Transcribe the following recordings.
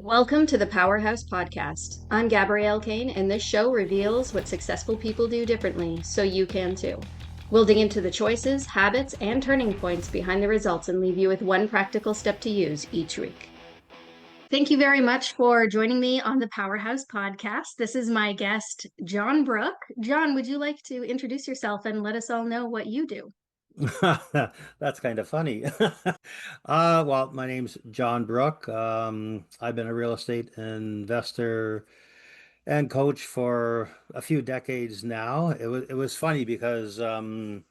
Welcome to the PowerHaus Podcast. I'm Gabrielle Caine, and this show reveals what successful people do differently so you can too. We'll dig into the choices, habits, and turning points behind the results and leave you with one practical step to use each week. Thank you very much for joining me on the PowerHaus Podcast. This is my guest, John Brook. John, would you like to introduce yourself and let us all know what you do? That's kind of funny. Well, my name's John Brook. I've been a real estate investor and coach for a few decades now. It was funny because I've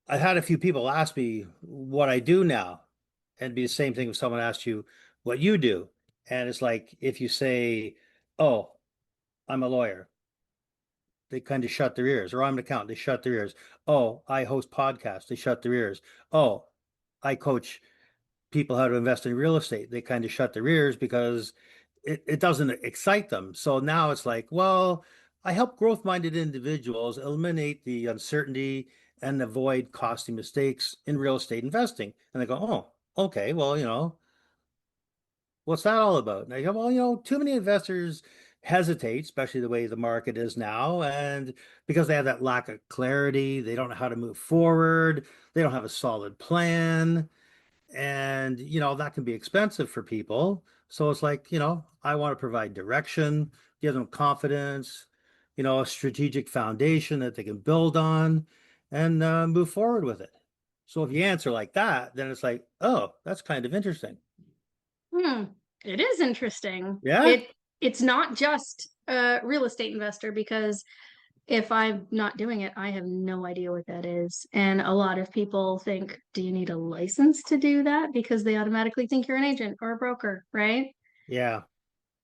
had a few people ask me what I do now, and it'd be the same thing if someone asked you what you do. And it's like if you say, "Oh, I'm a lawyer," they kind of shut their ears, or I'm an accountant, they shut their ears. Oh, I host podcasts, they shut their ears. Oh, I coach people how to invest in real estate. They kind of shut their ears because it doesn't excite them. So now it's like, well, I help growth-minded individuals eliminate the uncertainty and avoid costly mistakes in real estate investing. And they go, oh, okay, well, what's that all about? And I go, well, too many investors hesitate, especially the way the market is now. And because they have that lack of clarity, they don't know how to move forward, they don't have a solid plan. And, that can be expensive for people. So it's like, I want to provide direction, give them confidence, a strategic foundation that they can build on and move forward with it. So if you answer like that, then it's like, oh, that's kind of interesting. Hmm, it is interesting. Yeah. It's not just a real estate investor because if I'm not doing it, I have no idea what that is. And a lot of people think, do you need a license to do that? Because they automatically think you're an agent or a broker, right? Yeah.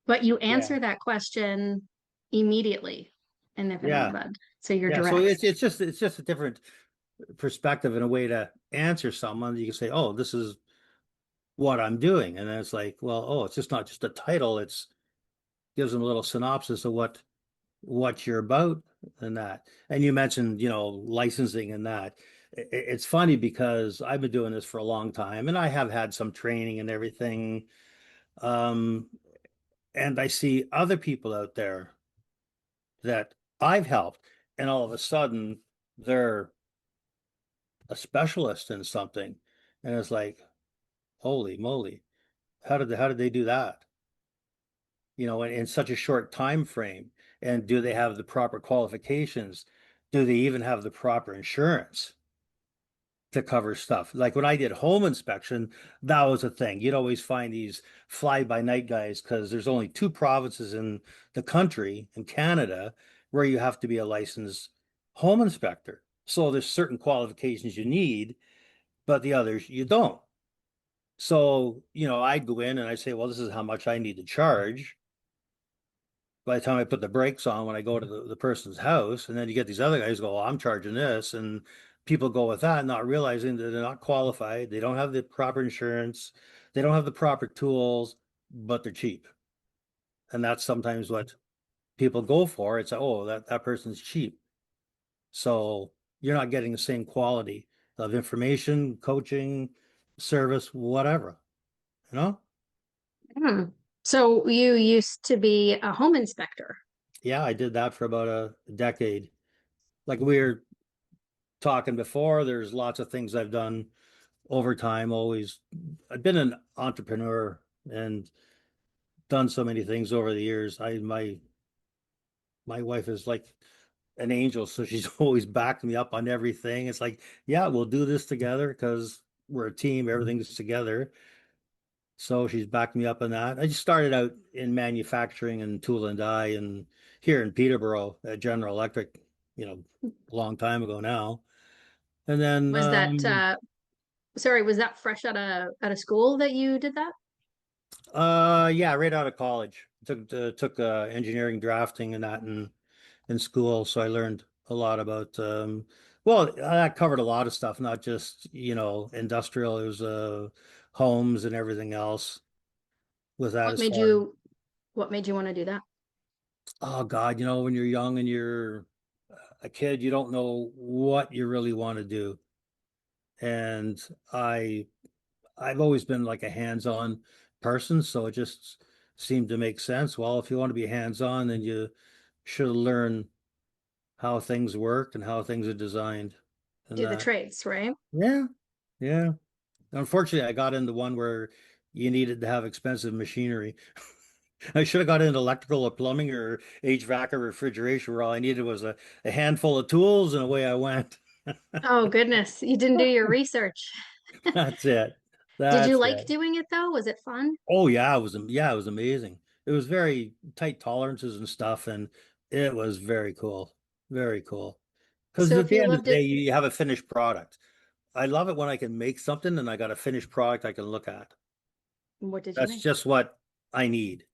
But you Yeah. answer that question immediately and nip it in the Yeah. bud. So you're Yeah. So direct. it's just a different perspective and a way to answer someone. You can say, oh, this is what I'm doing. And then it's like, well, oh, it's just not just a title. It's gives them a little synopsis of what you're about and that. And you mentioned, licensing and that. It's funny because I've been doing this for a long time and I have had some training and everything. Um, and I see other people out there that I've helped, and all of a sudden they're a specialist in something. And it's like, holy moly, how did they do that? In such a short time frame. And do they have the proper qualifications? Do they even have the proper insurance to cover stuff? Like when I did home inspection, that was a thing. You'd always find these fly by night guys because there's only two provinces in the country, in Canada, where you have to be a licensed home inspector. So there's certain qualifications you need, but the others you don't. So, I'd go in and I'd say, well, this is how much I need to charge. By the time I put the brakes on when I go to the person's house, and then you get these other guys go, oh, I'm charging this, and people go with that, not realizing that they're not qualified, they don't have the proper insurance, they don't have the proper tools, but they're cheap. And that's sometimes what people go for. It's oh, that person's cheap. So you're not getting the same quality of information, coaching, service, whatever, you know? Hmm. So you used to be a home inspector. Yeah, I did that for about a decade. Like we were talking before, there's lots of things I've done over time. Always, I've been an entrepreneur and done so many things over the years. My wife is like an angel, so she's always backed me up on everything. It's like, yeah, we'll do this together because we're a team, everything's together. So she's backed me up on that. I just started out in manufacturing and tool and die and here in Peterborough at General Electric, a long time ago now. And then Was that sorry, was that fresh out of school that you did that? yeah, right out of college. Took engineering drafting and that in school, so I learned a lot about well, that covered a lot of stuff, not just, industrial. It was homes and everything else with that What as made far as you what made you want to do that? oh God, when you're young and you're a kid, you don't know what you really want to do. And I've always been like a hands-on person, so it just seemed to make sense. Well, if you want to be hands-on, then you should learn how things work and how things are designed. And Do the trades, right? yeah, yeah. Unfortunately, I got into one where you needed to have expensive machinery. I should have got into electrical or plumbing or HVAC or refrigeration, where all I needed was a handful of tools and away I went. Oh goodness, you didn't do your research. That's it. Did you That's like it. doing it though? Was it fun? Oh yeah, it was amazing. It was very tight tolerances and stuff, and it was very cool. Very cool. Because So at if the you end of loved the day, it, you have a finished product. I love it when I can make something and I got a finished product I can look at. what did you That's make? just what I need.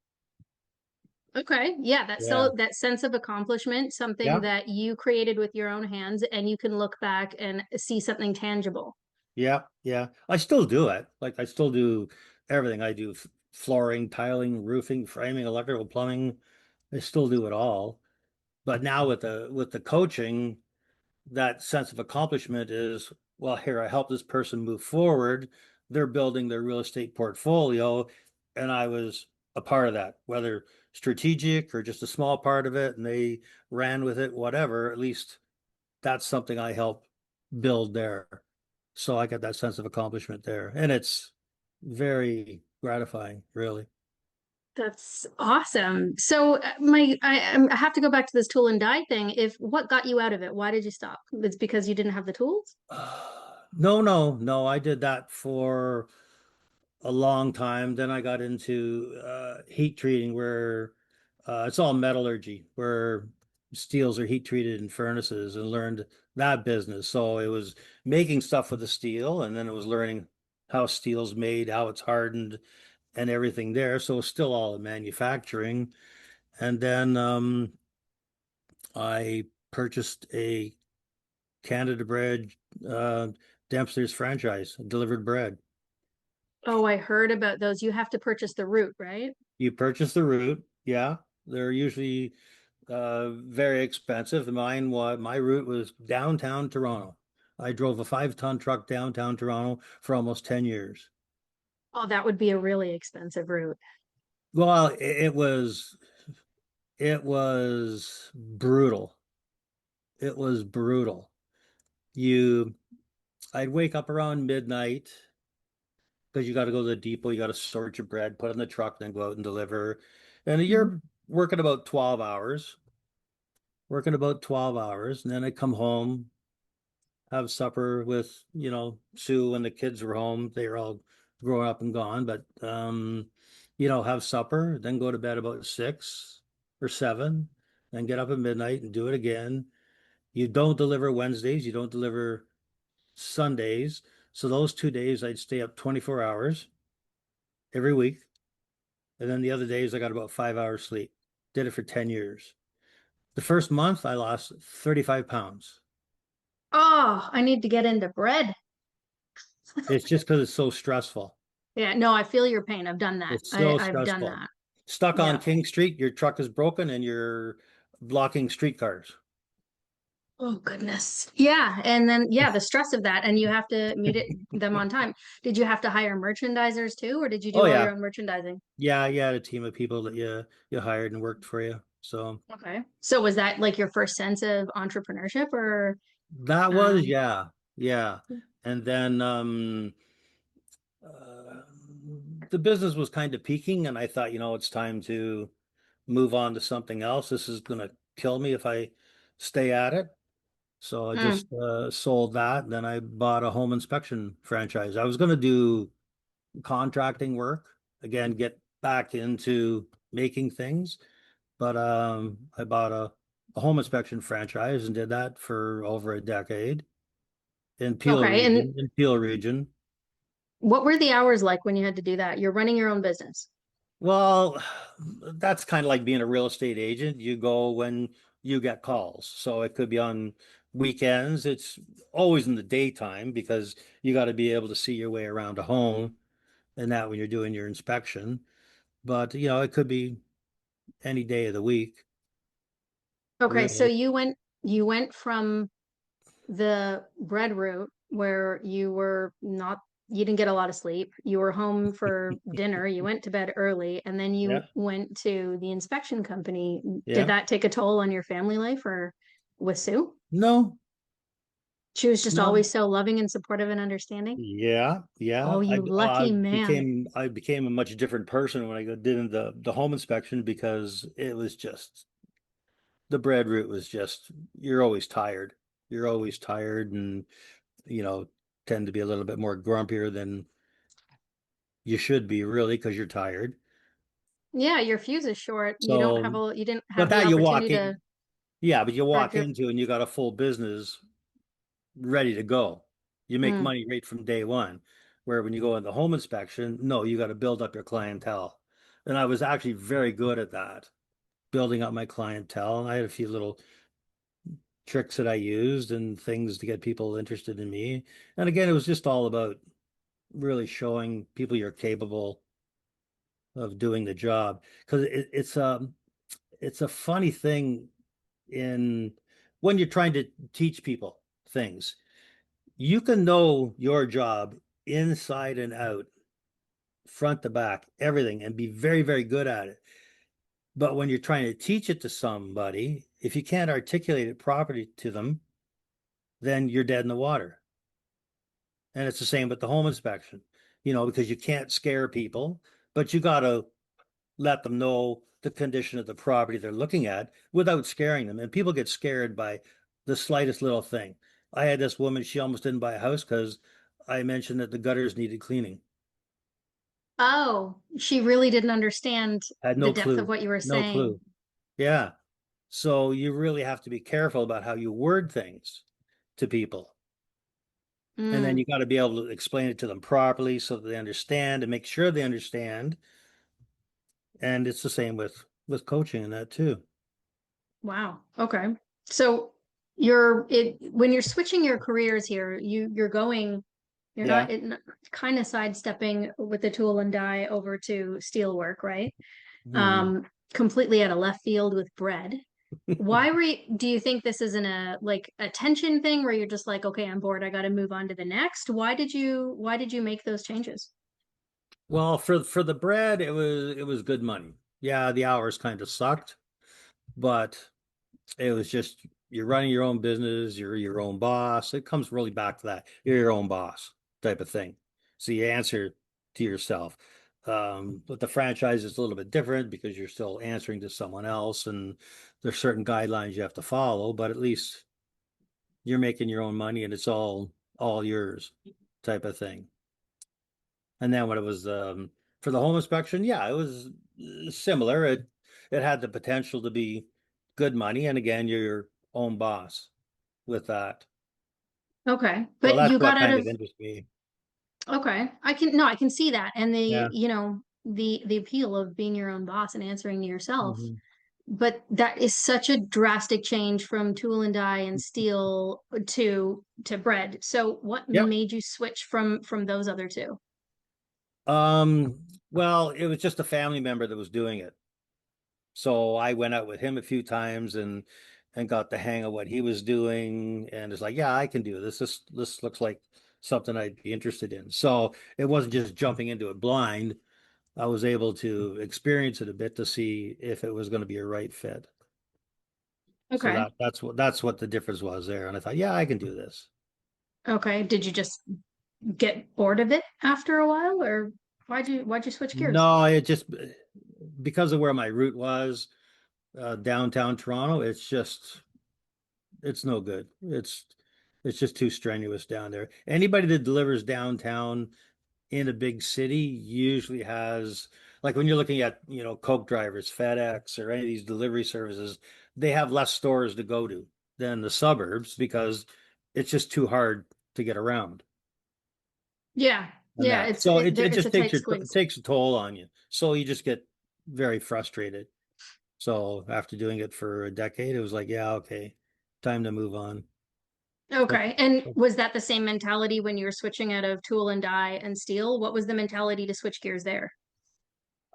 Okay. Yeah, that Yeah. so that sense of accomplishment, something Yeah. that you created with your own hands and you can look back and see something tangible. Yeah. Yeah. I still do it. Like I still do everything. I do flooring, tiling, roofing, framing, electrical, plumbing. I still do it all. But now with the coaching, that sense of accomplishment is, well, here, I helped this person move forward. They're building their real estate portfolio, and I was a part of that, whether strategic or just a small part of it, and they ran with it, whatever. At least that's something I helped build there. So I get that sense of accomplishment there, and it's very gratifying, really. That's awesome. So I have to go back to this tool and die thing. If what got you out of it? Why did you stop? It's because you didn't have the tools? No, no, no. I did that for a long time. Then I got into heat treating, where it's all metallurgy, where steels are heat treated in furnaces, and learned that business. So it was making stuff with the steel, and then it was learning how steel's made, how it's hardened, and everything there. So it's still all in manufacturing. And then I purchased a Canada Bread uh, Dempster's franchise, delivered bread. Oh, I heard about those. You have to purchase the root, right? You purchase the route, yeah. They're usually very expensive. My route was downtown Toronto. I drove a 5-ton truck downtown Toronto for almost 10 years. Oh, that would be a really expensive root. Well, it was brutal. It was brutal. You I'd wake up around midnight because you got to go to the depot, you got to sort your bread, put it in the truck, then go out and deliver. And Mhm. you're working about 12 hours, and then I come home, have supper with, Sue when the kids were home. They were all grown up and gone, but have supper, then go to bed about 6 or 7, then get up at midnight and do it again. You don't deliver Wednesdays, you don't deliver Sundays. So those 2 days I'd stay up 24 hours every week. And then the other days I got about 5 hours sleep. Did it for 10 years. The first month I lost 35 pounds. Oh, I need to get into bread. It's just because it's so stressful. Yeah, no, I feel your pain. I've done that. It's so I've done stressful. that. Stuck on Yeah. King Street, your truck is broken and you're blocking streetcars. Oh goodness. Yeah, and then yeah, the stress of that, and you have to meet them on time. Did you have to hire merchandisers too, or did you Oh do all yeah. your own merchandising? Yeah, you had a team of people that you hired and worked for you. So Okay. So was that like your first sense of entrepreneurship or that was, um yeah, yeah. And then uh, the business was kind of peaking, and I thought, it's time to move on to something else. This is gonna kill me if I stay at it. So I mm, just sold that. Then I bought a home inspection franchise. I was going to do contracting work again, get back into making things, but I bought a home inspection franchise and did that for over a decade in Peel okay. And region. In Peel region. what were the hours like when you had to do that? You're running your own business. Well, that's kind of like being a real estate agent. You go when you get calls. So it could be on weekends. It's always in the daytime because you got to be able to see your way around a home and that when you're doing your inspection. But, it could be any day of the week, Okay, so really. you went from the bread route where you were not you didn't get a lot of sleep. You were home for dinner. You went to bed early, and then you Yeah. went to the inspection company. Did Yeah. that take a toll on your family life or with Sue? No, She was just no. always so loving and supportive and understanding. Yeah, yeah. Oh, you lucky man. I became a much different person when I did the home inspection because it was just the bread route was just you're always tired. You're always tired and you know tend to be a little bit more grumpier than you should be really because you're tired. Yeah, your fuse is short. So, You didn't have but the that you opportunity walk to in, yeah, but you spread walk your into and you got a full business ready to go. You make mm. money right from day one. Where when you go in the home inspection, no, you got to build up your clientele. And I was actually very good at that, building up my clientele. And I had a few little tricks that I used and things to get people interested in me. And again, it was just all about really showing people you're capable of doing the job. Because it's a funny thing in when you're trying to teach people things. You can know your job inside and out, front to back, everything, and be very, very good at it. But when you're trying to teach it to somebody, if you can't articulate it properly to them, then you're dead in the water. And it's the same with the home inspection, because you can't scare people, but you got to let them know the condition of the property they're looking at without scaring them. And people get scared by the slightest little thing. I had this woman, she almost didn't buy a house because I mentioned that the gutters needed cleaning. Oh, she really didn't understand I had the no depth of clue. what you were No saying. clue. Yeah. So you really have to be careful about how you word things to people. And then Mm, you got to be able to explain it to them properly so that they understand and make sure they understand. And it's the same with coaching and that too. wow. Okay. So when you're switching your careers here, you're Yeah. kind of sidestepping with the tool and die over to steel work, right? Hmm. Completely out of left field with bread. Do you think this isn't a like a tension thing where you're just like, okay, I'm bored, I got to move on to the next? Why did you make those changes? Well, for the bread, it was good money. Yeah, the hours kind of sucked, but it was just you're running your own business, you're your own boss. It comes really back to that. You're your own boss type of thing. So you answer to yourself. But the franchise is a little bit different because you're still answering to someone else, and there's certain guidelines you have to follow, but at least you're making your own money and it's all yours type of thing. And then when it was for the home inspection, yeah, it was similar. It had the potential to be good money, and again, you're your own boss with that. Okay. So But that's you what got out kind of of interests me. okay. I can see that. And Yeah. the appeal of being your own boss and answering to yourself. Hmm. But that is such a drastic change from tool and die and steel to bread. So what Yep. made you switch from those other two? Well, it was just a family member that was doing it. So I went out with him a few times and got the hang of what he was doing, and it's like, yeah, I can do this. This looks like something I'd be interested in. So it wasn't just jumping into it blind. I was able to experience it a bit to see if it was going to be a right fit. So Okay. that's what the difference was there. And I thought, yeah, I can do this. Okay. Did you just get bored of it after a while, or why'd you switch gears? No, it just because of where my route was, downtown Toronto, it's no good. It's just too strenuous down there. Anybody that delivers downtown in a big city usually has, like when you're looking at, Coke drivers, FedEx, or any of these delivery services, they have less stores to go to than the suburbs because it's just too hard to get around Yeah. and Yeah, that. So it it's a just takes tight it squeeze. takes a toll on you. So you just get very frustrated. So after doing it for a decade, it was like, yeah, okay, time to move on. But Okay. And was that the same mentality when you were switching out of tool and die and steel? What was the mentality to switch gears there?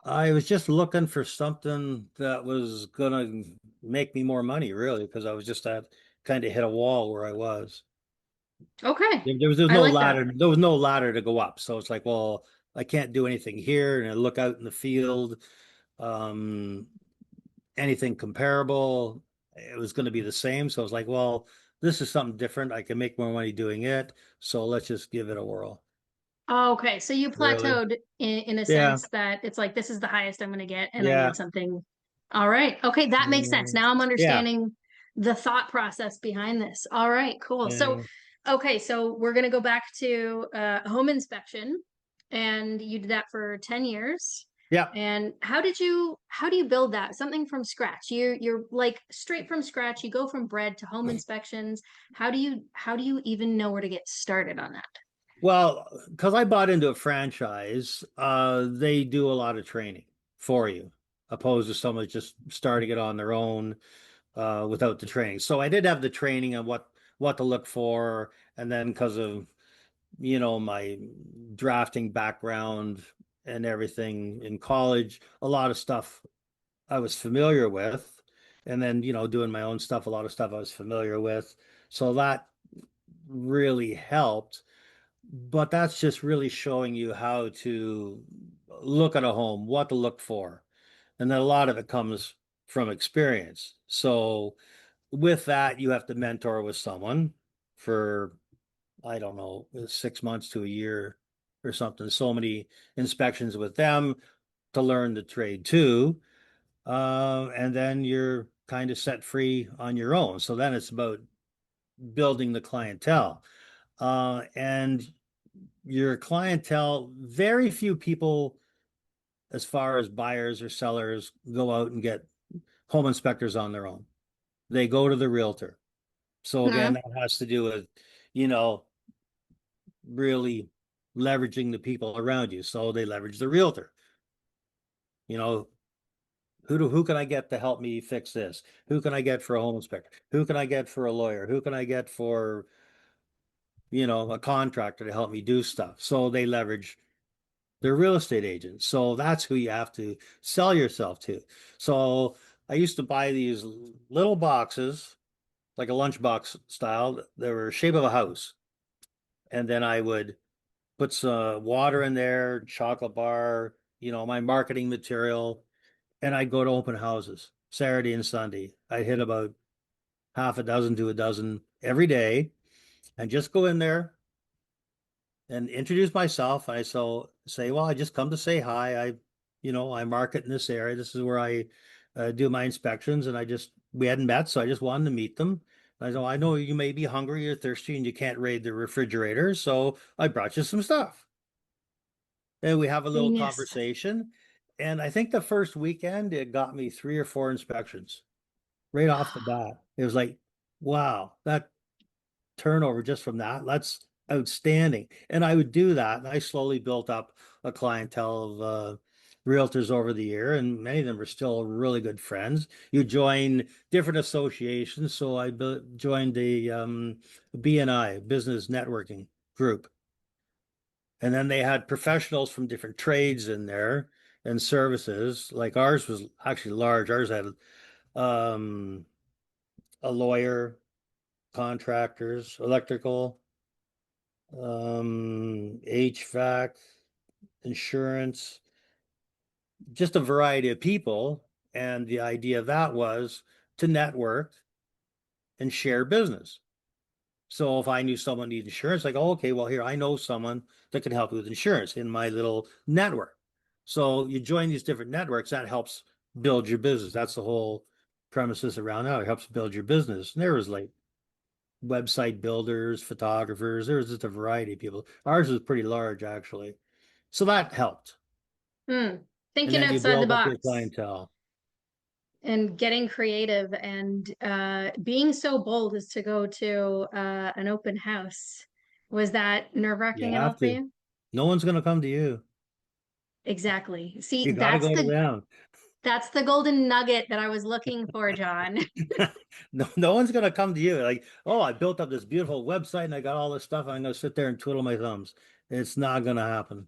I was just looking for something that was gonna make me more money, really, because I was just at kind of hit a wall where I was. Okay. There was I no like that. ladder. There was no ladder to go up. So it's like, well, I can't do anything here. And I look out in the field, um, anything comparable, it was going to be the same. So I was like, well, this is something different. I can make more money doing it. So let's just give it a whirl. Okay, so you Really? plateaued in a Yeah. sense that it's like this is the highest I'm going to get, and I Yeah. need something. All right. Okay, that makes sense. Now I'm Yeah. understanding the thought process behind this. All right, cool. So, Yeah. okay, so we're going to go back to home inspection, and you did that for 10 years. Yeah. And how do you build that? Something from scratch. You're like straight from scratch. You go from bread to home inspections. How do you even know where to get started on that? Well, because I bought into a franchise, they do a lot of training for you, opposed to someone just starting it on their own without the training. So I did have the training on what to look for, and then because of my drafting background and everything in college, a lot of stuff I was familiar with, and then doing my own stuff, a lot of stuff I was familiar with. So that really helped, but that's just really showing you how to look at a home, what to look for. And then a lot of it comes from experience. So with that, you have to mentor with someone for, I don't know, 6 months to a year or something. So many inspections with them to learn the trade too. And then you're kind of set free on your own. So then it's about building the clientele. And your clientele, very few people, as far as buyers or sellers, go out and get home inspectors on their own. They go to the realtor. So again, Mhm. that has to do with, you know, really leveraging the people around you. So they leverage the realtor. You know, who can I get to help me fix this? Who can I get for a home inspector? Who can I get for a lawyer? Who can I get for, a contractor to help me do stuff? So they leverage their real estate agents. So that's who you have to sell yourself to. So I used to buy these little boxes, like a lunchbox style. They were shape of a house. And then I would put some water in there, chocolate bar, my marketing material, and I'd go to open houses Saturday and Sunday. I'd hit about half a dozen to a dozen every day and just go in there and introduce myself. I so say, well, I just come to say hi. I market in this area. This is where I do my inspections, and we hadn't met, so I just wanted to meet them. I said, well, I know you may be hungry or thirsty, and you can't raid the refrigerator, so I brought you some stuff. And we have a little Genius. conversation. And I think the first weekend it got me 3 or 4 inspections right off the bat. It was like, wow, that turnover just from that's outstanding. And I would do that. And I slowly built up a clientele of realtors over the year, and many of them are still really good friends. You join different associations. So I joined the BNI, Business Networking Group. And then they had professionals from different trades in there and services. Like ours was actually large. Ours had um, a lawyer, contractors, electrical, HVAC, insurance, just a variety of people. And the idea of that was to network and share business. So if I knew someone needed insurance, like, oh, okay, well, here, I know someone that can help you with insurance in my little network. So you join these different networks, that helps build your business. That's the whole premises around that. It helps build your business. And there was like website builders, photographers, there was just a variety of people. Ours was pretty large, actually. So that helped. Hmm. And Thinking then you outside the build up your box clientele. and getting creative and being so bold as to go to an open house. Was that You nerve-wracking at all have for to. you? No one's going to come to you. Exactly. See, You got to go to them. that's the golden nugget that I was looking for, John. No one's gonna come to you like, oh, I built up this beautiful website and I got all this stuff. And I'm gonna sit there and twiddle my thumbs. It's not gonna happen.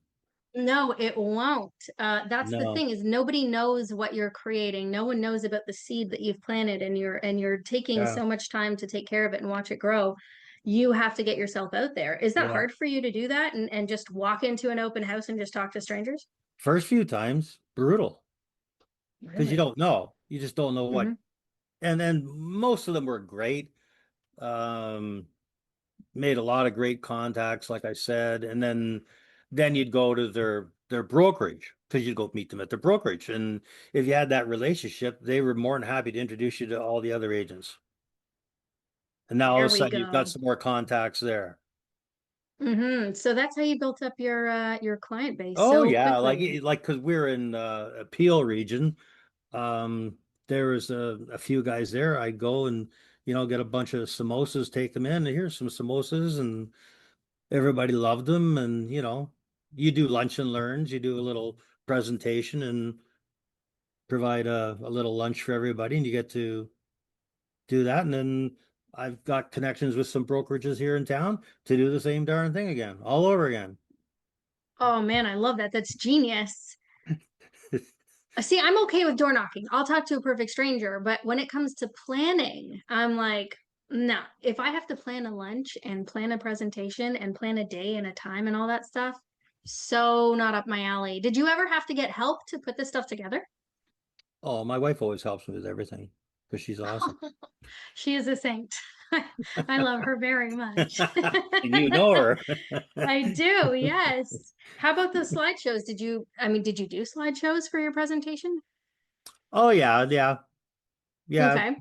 No, it won't. That's the No. thing is nobody knows what you're creating. No one knows about the seed that you've planted and you're taking Yeah. so much time to take care of it and watch it grow. you have to get yourself out there. Is that Yeah. hard for you to do that and just walk into an open house and just talk to strangers? First few times, brutal, because you Really? don't know. You just don't know Hmm. what. And then most of them were great. Um, Made a lot of great contacts, like I said, and then you'd go to their brokerage because you'd go meet them at their brokerage. And if you had that relationship, they were more than happy to introduce you to all the other agents. And now all of There a we sudden you've got go. some more contacts there. So that's how you built up your client base Oh so yeah, quickly. like because we're in a Peel region. There was a few guys there. I'd go and get a bunch of samosas, take them in. Here's some samosas, and everybody loved them. And you do lunch and learns. You do a little presentation and provide a little lunch for everybody, and you get to do that. And then I've got connections with some brokerages here in town to do the same darn thing again, all over again. Oh man, I love that. That's genius. See, I'm okay with door knocking. I'll talk to a perfect stranger, but when it comes to planning, I'm like, no. If I have to plan a lunch and plan a presentation and plan a day and a time and all that stuff, so not up my alley. Did you ever have to get help to put this stuff together? Oh, my wife always helps me with everything because she's awesome. She is a saint. I love her very much. And you know her. I do, yes. How about those slideshows? Did you do slideshows for your presentation? Oh yeah, yeah, yeah. Okay.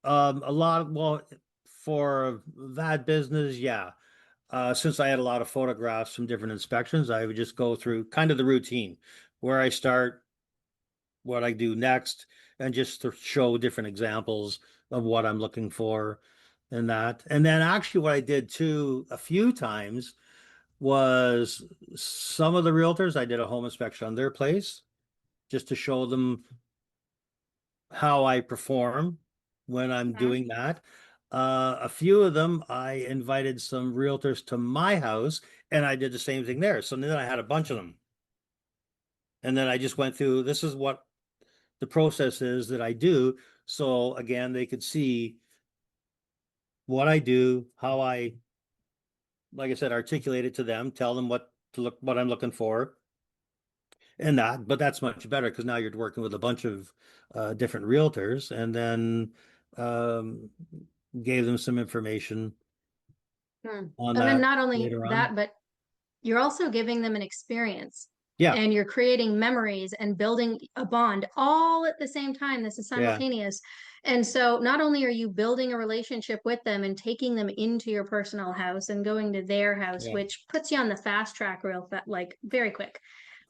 A lot well, for that business, yeah. Since I had a lot of photographs from different inspections, I would just go through kind of the routine where I start, what I do next, and just to show different examples of what I'm looking for and that. And then actually what I did too a few times was some of the realtors, I did a home inspection on their place just to show them how I perform when I'm Mhm. doing that. A few of them, I invited some realtors to my house and I did the same thing there. So then I had a bunch of them. And then I just went through, this is what the process is that I do. So again, they could see what I do, how I, like I said, articulate it to them, tell them what I'm looking for and that. But that's much better because now you're working with a bunch of different realtors, and then um, gave them some information Hmm. on And then that not only later on. that, but you're also giving them an experience Yeah, and you're creating memories and building a bond all at the same time. This is yeah, simultaneous. And so not only are you building a relationship with them and taking them into your personal house and going to their house, yeah, which puts you on the fast track like very quick,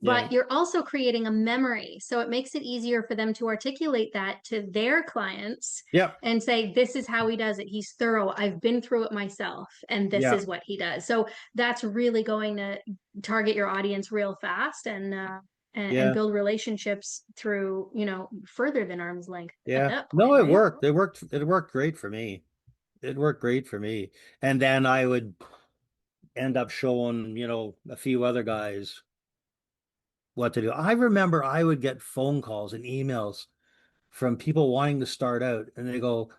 yeah, but you're also creating a memory. So it makes it easier for them to articulate that to their clients yeah, and say, this is how he does it. He's thorough. I've been through it myself, and this yeah, is what he does. So that's really going to target your audience real fast and yeah, build relationships through, further than arm's length at yeah. that No, point, it right? worked. It worked great for me. It worked great for me. And then I would end up showing, a few other guys what to do. I remember I would get phone calls and emails from people wanting to start out, and they go,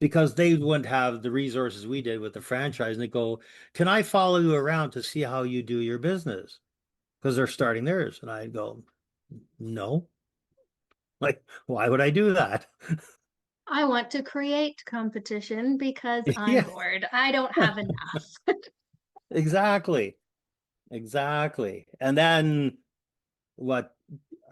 because they wouldn't have the resources we did with the franchise, and they go, "Can I follow you around to see how you do your business?" Because they're starting theirs. And I'd go, "No." Like, why would I do that? I want to create competition because I'm Yeah, bored. I don't have enough. exactly. Exactly. And then what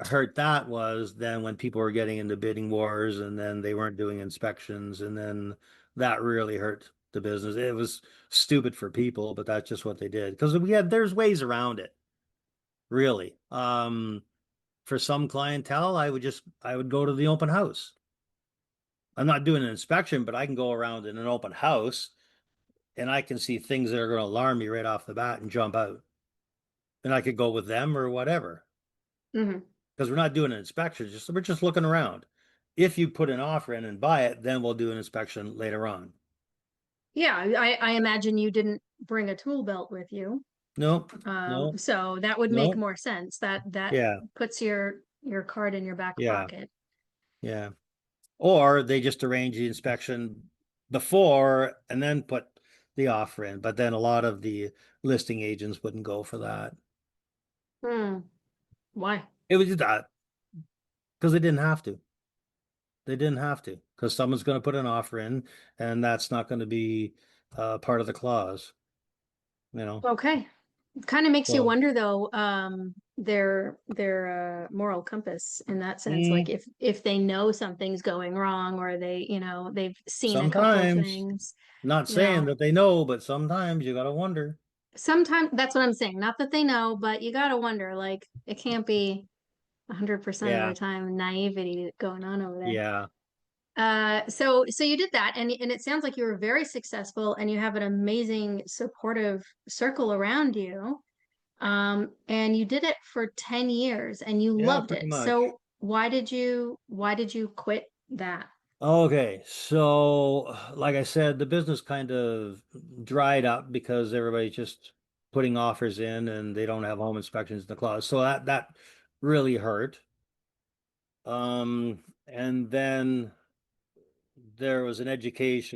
hurt that was then when people were getting into bidding wars and then they weren't doing inspections, and then that really hurt the business. It was stupid for people, but that's just what they did because there's ways around it, really. For some clientele, I would go to the open house. I'm not doing an inspection, but I can go around in an open house and I can see things that are going to alarm me right off the bat and jump out. And I could go with them or whatever. Mhm. Because we're not doing an inspection, we're just looking around. If you put an offer in and buy it, then we'll do an inspection later on. Yeah, I imagine you didn't bring a tool belt with you. No, no, So that would make no. more sense. That Yeah, puts your card in your back yeah, pocket. yeah. Or they just arrange the inspection before and then put the offer in, but then a lot of the listing agents wouldn't go for that. Hmm. Why? It was that because they didn't have to. They didn't have to because someone's going to put an offer in, and that's not going to be part of the clause, you know. Okay. Kind of makes you So, wonder though, their moral compass in that sense. Like mm, if they know something's going wrong or they, they've seen a couple sometimes, things, not you saying know, that they know, but sometimes you got to wonder. sometimes that's what I'm saying. Not that they know, but you gotta wonder, like it can't be 100% of the Yeah, time naivety going on over there. yeah, So you did that, and it sounds like you were very successful, and you have an amazing supportive circle around you. And you did it for 10 years, and you yeah, loved pretty it. much. So why did you quit that? Okay, so like I said, the business kind of dried up because everybody's just putting offers in and they don't have home inspections in the clause. So that really hurt. And then there was an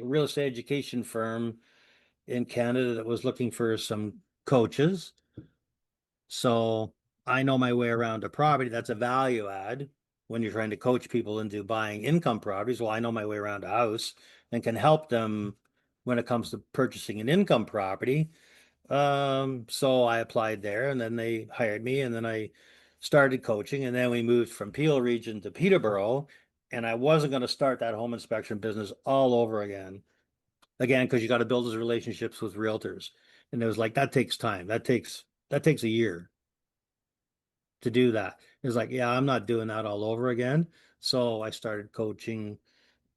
real estate education firm in Canada that was looking for some coaches. So I know my way around a property. That's a value add when you're trying to coach people into buying income properties. Well, I know my way around a house and can help them when it comes to purchasing an income property. So I applied there and then they hired me and then I started coaching and then we moved from Peel region to Peterborough and I wasn't going to start that home inspection business all over again, because you got to build those relationships with realtors. And it was like, that takes time. That takes a year to do that. It's like, yeah, I'm not doing that all over again. So I started coaching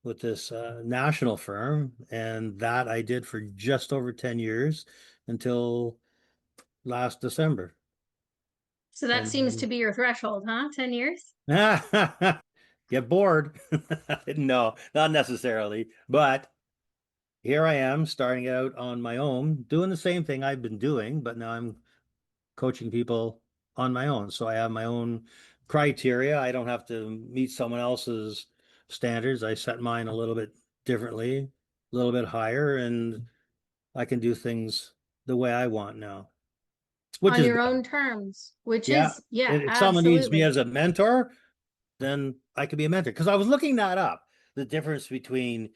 with this national firm, and that I did for just over 10 years until last December. So that seems to And be your threshold, huh? 10 years? get bored. No, not necessarily. But here I am starting out on my own, doing the same thing I've been doing, but now I'm coaching people on my own. So I have my own criteria. I don't have to meet someone else's standards. I set mine a little bit differently, a little bit higher, and I can do things the way I want now, which On is your good. own terms, which Yeah. is, yeah, If someone needs me absolutely. as a mentor, then I could be a mentor. Because I was looking that up, the difference between,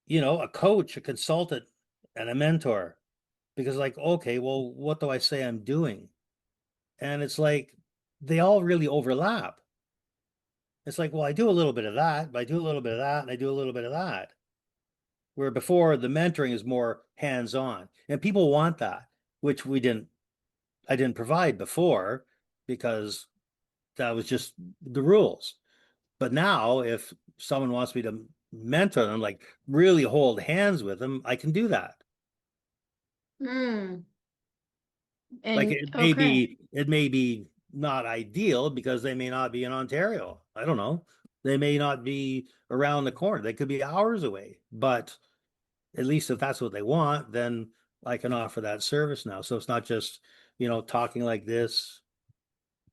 a coach, a consultant, and a mentor. Because, like, okay, well, what do I say I'm doing? And it's like they all really overlap. It's like, well, I do a little bit of that, but I do a little bit of that, and I do a little bit of that. Where before the mentoring is more hands-on, and people want that, which I didn't provide before because that was just the rules. But now, if someone wants me to mentor them, like really hold hands with them, I can do that. Mm. Like And okay. it may be not ideal because they may not be in Ontario. I don't know. They may not be around the corner. They could be hours away. But at least if that's what they want, then I can offer that service now. So it's not just, talking like this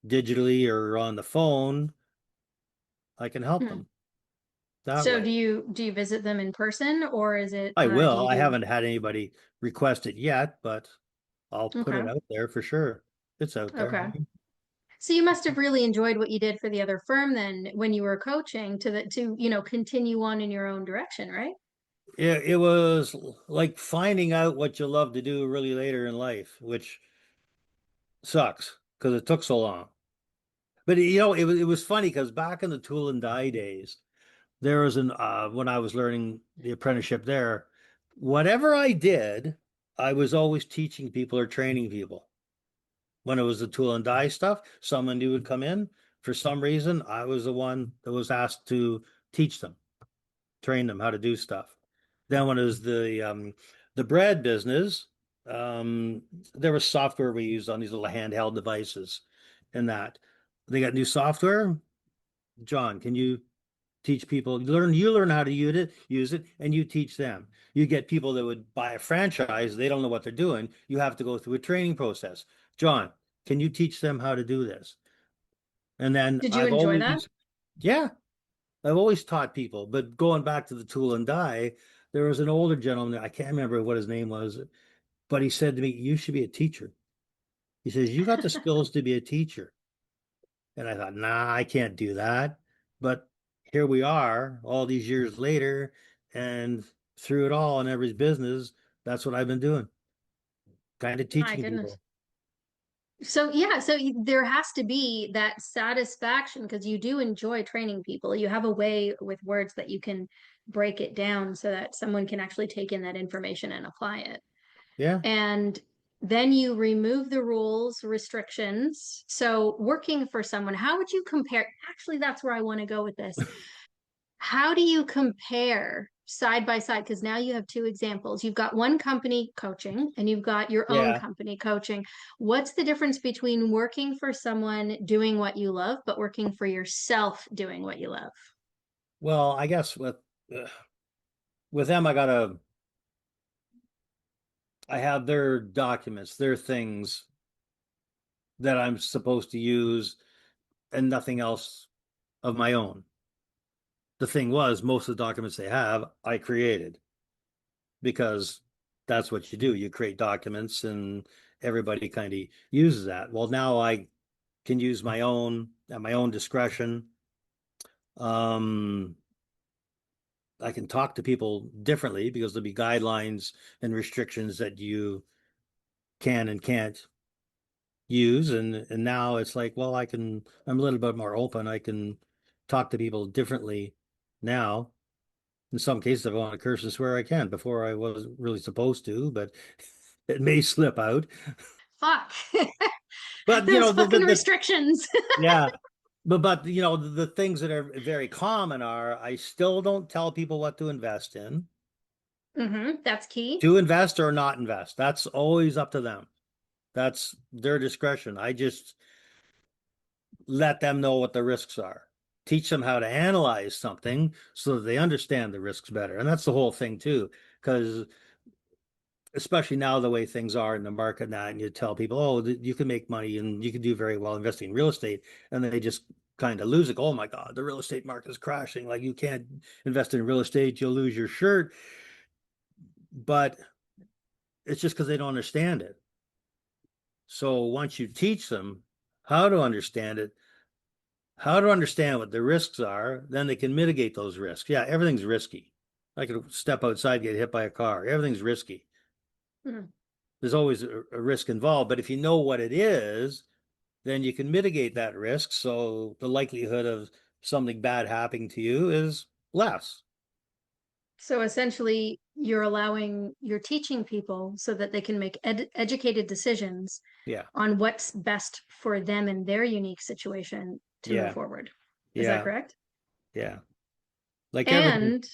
digitally or on the phone. I can help Hmm. them that So do way. you do you visit them in person, or is it I do will. you I do haven't had anybody request it yet, but I'll put okay. it out there for sure. It's out there. Okay. So you must have really enjoyed what you did for the other firm then when you were coaching to continue on in your own direction, right? It was like finding out what you love to do really later in life, which sucks because it took so long. But it was funny because back in the tool and die days, there was an when I was learning the apprenticeship there, whatever I did, I was always teaching people or training people. When it was the tool and die stuff, someone new would come in. For some reason, I was the one that was asked to teach them, train them how to do stuff. Then when it was the bread business, there was software we used on these little handheld devices, and that they got new software. John, can you teach people? You learn how to use it, and you teach them. You get people that would buy a franchise, they don't know what they're doing. You have to go through a training process. John, can you teach them how to do this? And then Did you enjoy that? yeah, I've always taught people, but going back to the tool and die, there was an older gentleman, I can't remember what his name was, but he said to me, "You should be a teacher." He says, "You got the skills to be a teacher." And I thought, nah, I can't do that. But here we are all these years later, and through it all in every business, that's what I've been doing, kind of My teaching goodness. people. So yeah, so there has to be that satisfaction because you do enjoy training people. You have a way with words that you can break it down so that someone can actually take in that information and apply it. Yeah. And then you remove the rules, restrictions. So working for someone, how would you compare? Actually, that's where I want to go with this. How do you compare side by side? Because now you have two examples. You've got one company coaching and you've got your own Yeah. company coaching. What's the difference between working for someone doing what you love, but working for yourself doing what you love? Well, I guess with them, I have their documents, their things that I'm supposed to use, and nothing else of my own. The thing was, most of the documents they have, I created because that's what you do. You create documents and everybody kind of uses that. Well, now I can use my own at my own discretion. Um, I can talk to people differently because there'll be guidelines and restrictions that you can and can't use. And now it's like, well, I'm a little bit more open. I can talk to people differently now. In some cases, if I want to curse and swear, I can. Before I wasn't really supposed to, but it may slip out. Fuck. But Those fucking restrictions. yeah, but the things that are very common are I still don't tell people what to invest in, That's key. to invest or not invest. That's always up to them. That's their discretion. I just let them know what the risks are. Teach them how to analyze something so that they understand the risks better. And that's the whole thing too, because especially now the way things are in the market now, and you tell people, oh, you can make money and you can do very well investing in real estate, and then they just kind of lose it. Oh my God, the real estate market is crashing. Like you can't invest in real estate, you'll lose your shirt. But it's just because they don't understand it. So once you teach them how to understand it, how to understand what the risks are, then they can mitigate those risks. Yeah, everything's risky. I could step outside, get hit by a car. Everything's risky. Mhm. There's always a risk involved, but if you know what it is, then you can mitigate that risk. So the likelihood of something bad happening to you is less. So essentially, you're teaching people so that they can make educated decisions Yeah. on what's best for them in their unique situation to move Yeah. forward. Is that Yeah. correct? Yeah. Like everything. And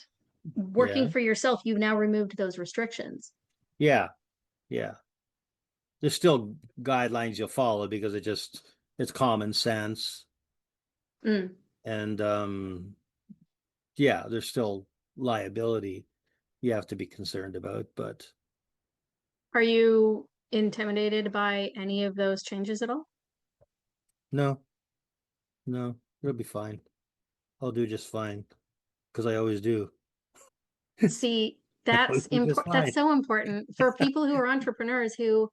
working Yeah. for yourself, you've now removed those restrictions. Yeah. Yeah. There's still guidelines you'll follow because it's common sense. Mm. And yeah, there's still liability you have to be concerned about, but Are you intimidated by any of those changes at all? no, no, it'll be fine. I'll do just fine because I always do. See, I always do just that's fine. so important for people who are entrepreneurs who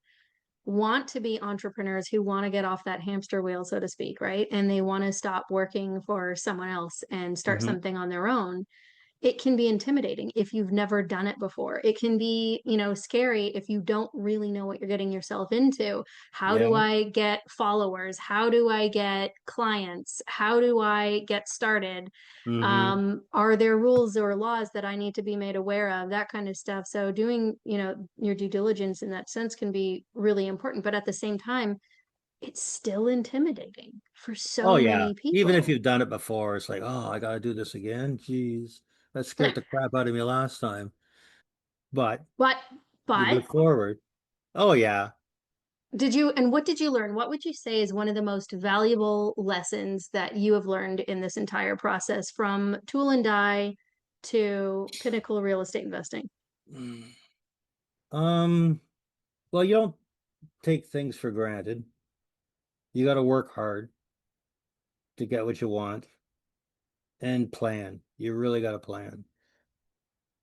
want to be entrepreneurs, who want to get off that hamster wheel, so to speak, right? And they want to stop working for someone else and start Hmm. something on their own. It can be intimidating if you've never done it before. It can be, scary if you don't really know what you're getting yourself into. How do Yeah. I get followers? How do I get clients? How do I get started? Hmm. Are there rules or laws that I need to be made aware of? That kind of stuff. So doing, your due diligence in that sense can be really important, but at the same time, it's still intimidating for Oh so yeah. many Even if people. you've done it before, it's like, oh, I gotta do this again. Jeez, that scared the crap out of me last time. But But you but move forward. Oh yeah. and what did you learn? What would you say is one of the most valuable lessons that you have learned in this entire process from tool and die to pinnacle real estate investing? Mm. Um, well, you don't take things for granted. You got to work hard to get what you want and plan. You really got to plan.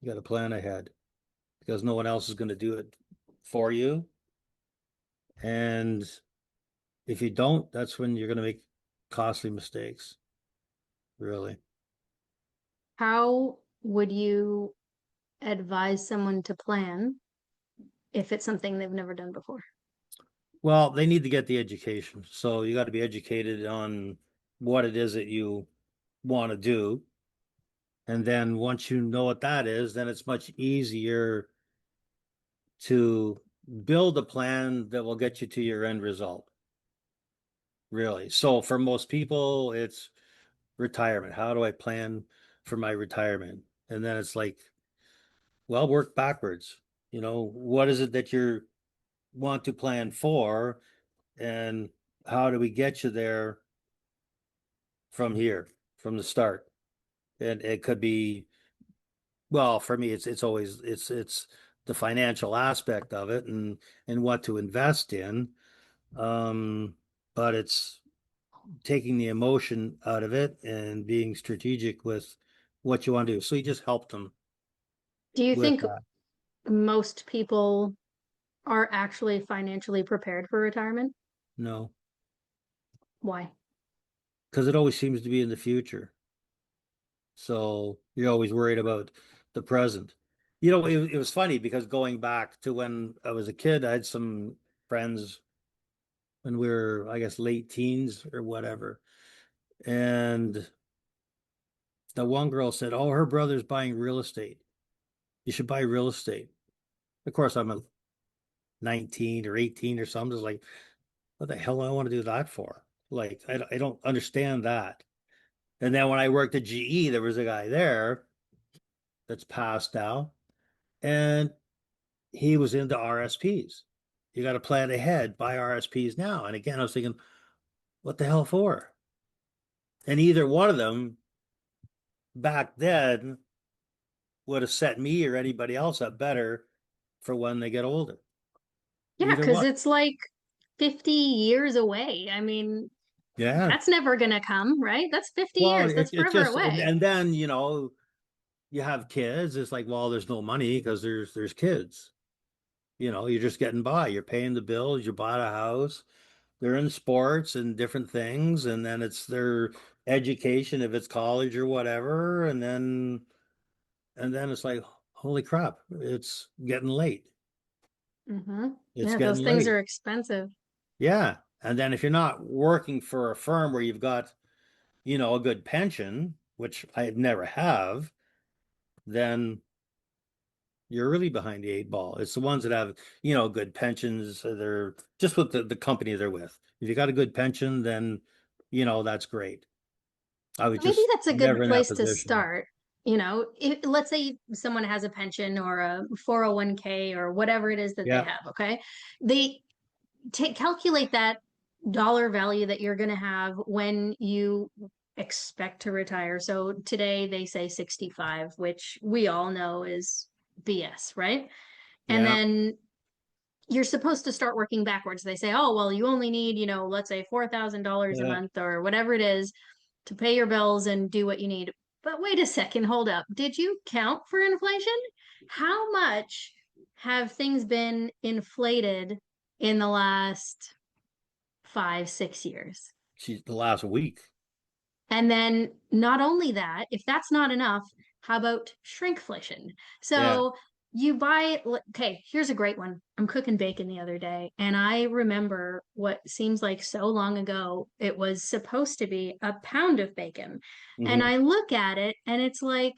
You got to plan ahead because no one else is going to do it for you. And if you don't, that's when you're going to make costly mistakes, really. How would you advise someone to plan if it's something they've never done before? Well, they need to get the education. So you got to be educated on what it is that you want to do. And then once you know what that is, then it's much easier to build a plan that will get you to your end result, really. So for most people, it's retirement. How do I plan for my retirement? And then it's like, well, work backwards. What is it that you want to plan for, and how do we get you there from here, from the start? And it could be, well, for me, it's always it's the financial aspect of it and what to invest in. But it's taking the emotion out of it and being strategic with what you want to do. So you just help them Do you with think that. most people are actually financially prepared for retirement? No, Why? because it always seems to be in the future. So you're always worried about the present. It was funny because going back to when I was a kid, I had some friends when we were, I guess, late teens or whatever. And the one girl said, "Oh, her brother's buying real estate. You should buy real estate." Of course, I'm a 19 or 18 or something. It's like, what the hell do I want to do that for? Like, I don't understand that. And then when I worked at GE, there was a guy there that's passed now, and he was into RSPs. You got to plan ahead, buy RSPs now. And again, I was thinking, what the hell for? And either one of them back then would have set me or anybody else up better for when they get older. Yeah, Either because one. it's like 50 years away. I mean, Yeah. that's never gonna come, right? That's 50 Well, years. it, That's it's forever just, away. and then, you have kids. It's like, well, there's no money because there's kids. You're just getting by. You're paying the bills. You bought a house. They're in sports and different things, and then it's their education if it's college or whatever, and then it's like, holy crap, it's getting late. Hmm. It's Yeah, getting those things late. are expensive. Yeah. And then if you're not working for a firm where you've got, a good pension, which I never have, then you're really behind the eight ball. It's the ones that have, good pensions. They're just with the company they're with. If you got a good pension, then, that's great. I was Maybe just that's a good never in that place to position. start. Let's say someone has a pension or a 401k or whatever it is that they Yeah. have, okay? They calculate that dollar value that you're going to have when you expect to retire. So today they say 65, which we all know is BS, right? And Yeah. then you're supposed to start working backwards. They say, oh, well, you only need, let's say $4,000 a Yeah. month or whatever it is to pay your bills and do what you need. But wait a second, hold up. Did you count for inflation? How much have things been inflated in the last 5, 6 years? She's the last week. And then not only that, if that's not enough, how about shrinkflation? Yeah. So you buy, okay, here's a great one. I'm cooking bacon the other day, and I remember what seems like so long ago, it was supposed to be a pound of bacon. And Hmm. I look at it and it's like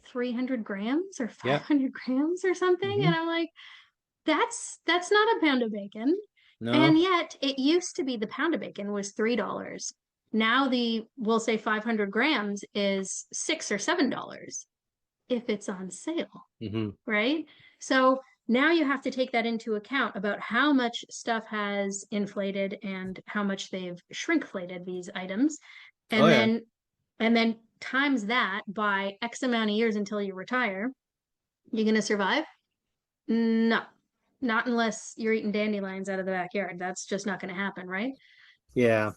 300 grams or Yeah. 500 grams or something. Hmm. And I'm like, that's not a pound of bacon. And No. yet it used to be the pound of bacon was $3. Now we'll say 500 grams is $6 or $7 if it's on sale, Hmm. right? So now you have to take that into account about how much stuff has inflated and how much they've shrinkflated these items. Oh And yeah. then times that by X amount of years until you retire. You gonna survive? No, not unless you're eating dandelions out of the backyard. That's just not going to happen, right? Yeah.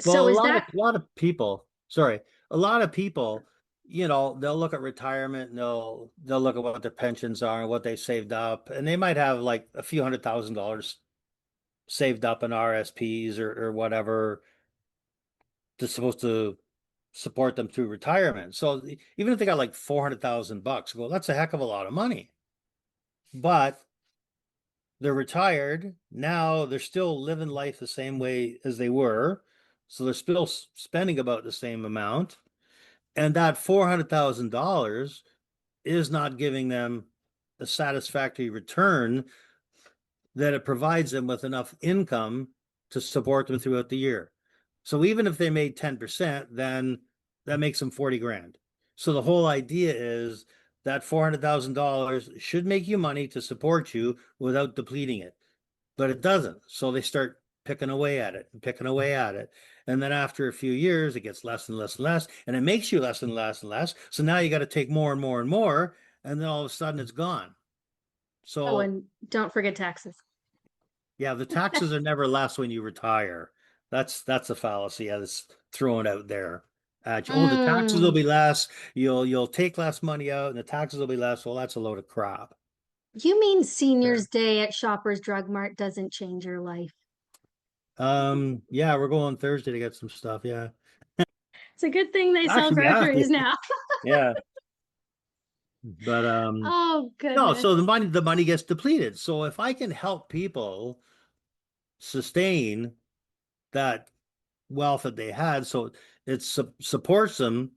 Well, So is that, a lot of people, sorry, a lot of people, they'll look at retirement and they'll look at what their pensions are and what they saved up, and they might have like a few $100,000 saved up in RSPs or whatever that's supposed to support them through retirement. So even if they got like 400,000 bucks, well, that's a heck of a lot of money. But they're retired. Now they're still living life the same way as they were. So they're still spending about the same amount. And that $400,000 is not giving them a satisfactory return that it provides them with enough income to support them throughout the year. So even if they made 10%, then that makes them 40 grand. So the whole idea is that $400,000 should make you money to support you without depleting it, but it doesn't. So they start picking away at it and picking away at it. And then after a few years, it gets less and less and less, and it makes you less and less and less. So now you got to take more and more and more, and then all of a sudden it's gone. Oh, So and don't forget taxes. yeah, the taxes are never less when you retire. That's a fallacy that's thrown out there. Oh, the taxes will Mm, be less. You'll take less money out, and the taxes will be less. Well, that's a load of crap. you mean Senior's Sure. Day at Shoppers Drug Mart doesn't change your life? Yeah, we're going Thursday to get some stuff. Yeah, It's a good thing they sell actually, we have to. groceries now. Yeah, but Oh, no. goodness. So the money gets depleted. So if I can help people sustain that wealth that they had, so it supports them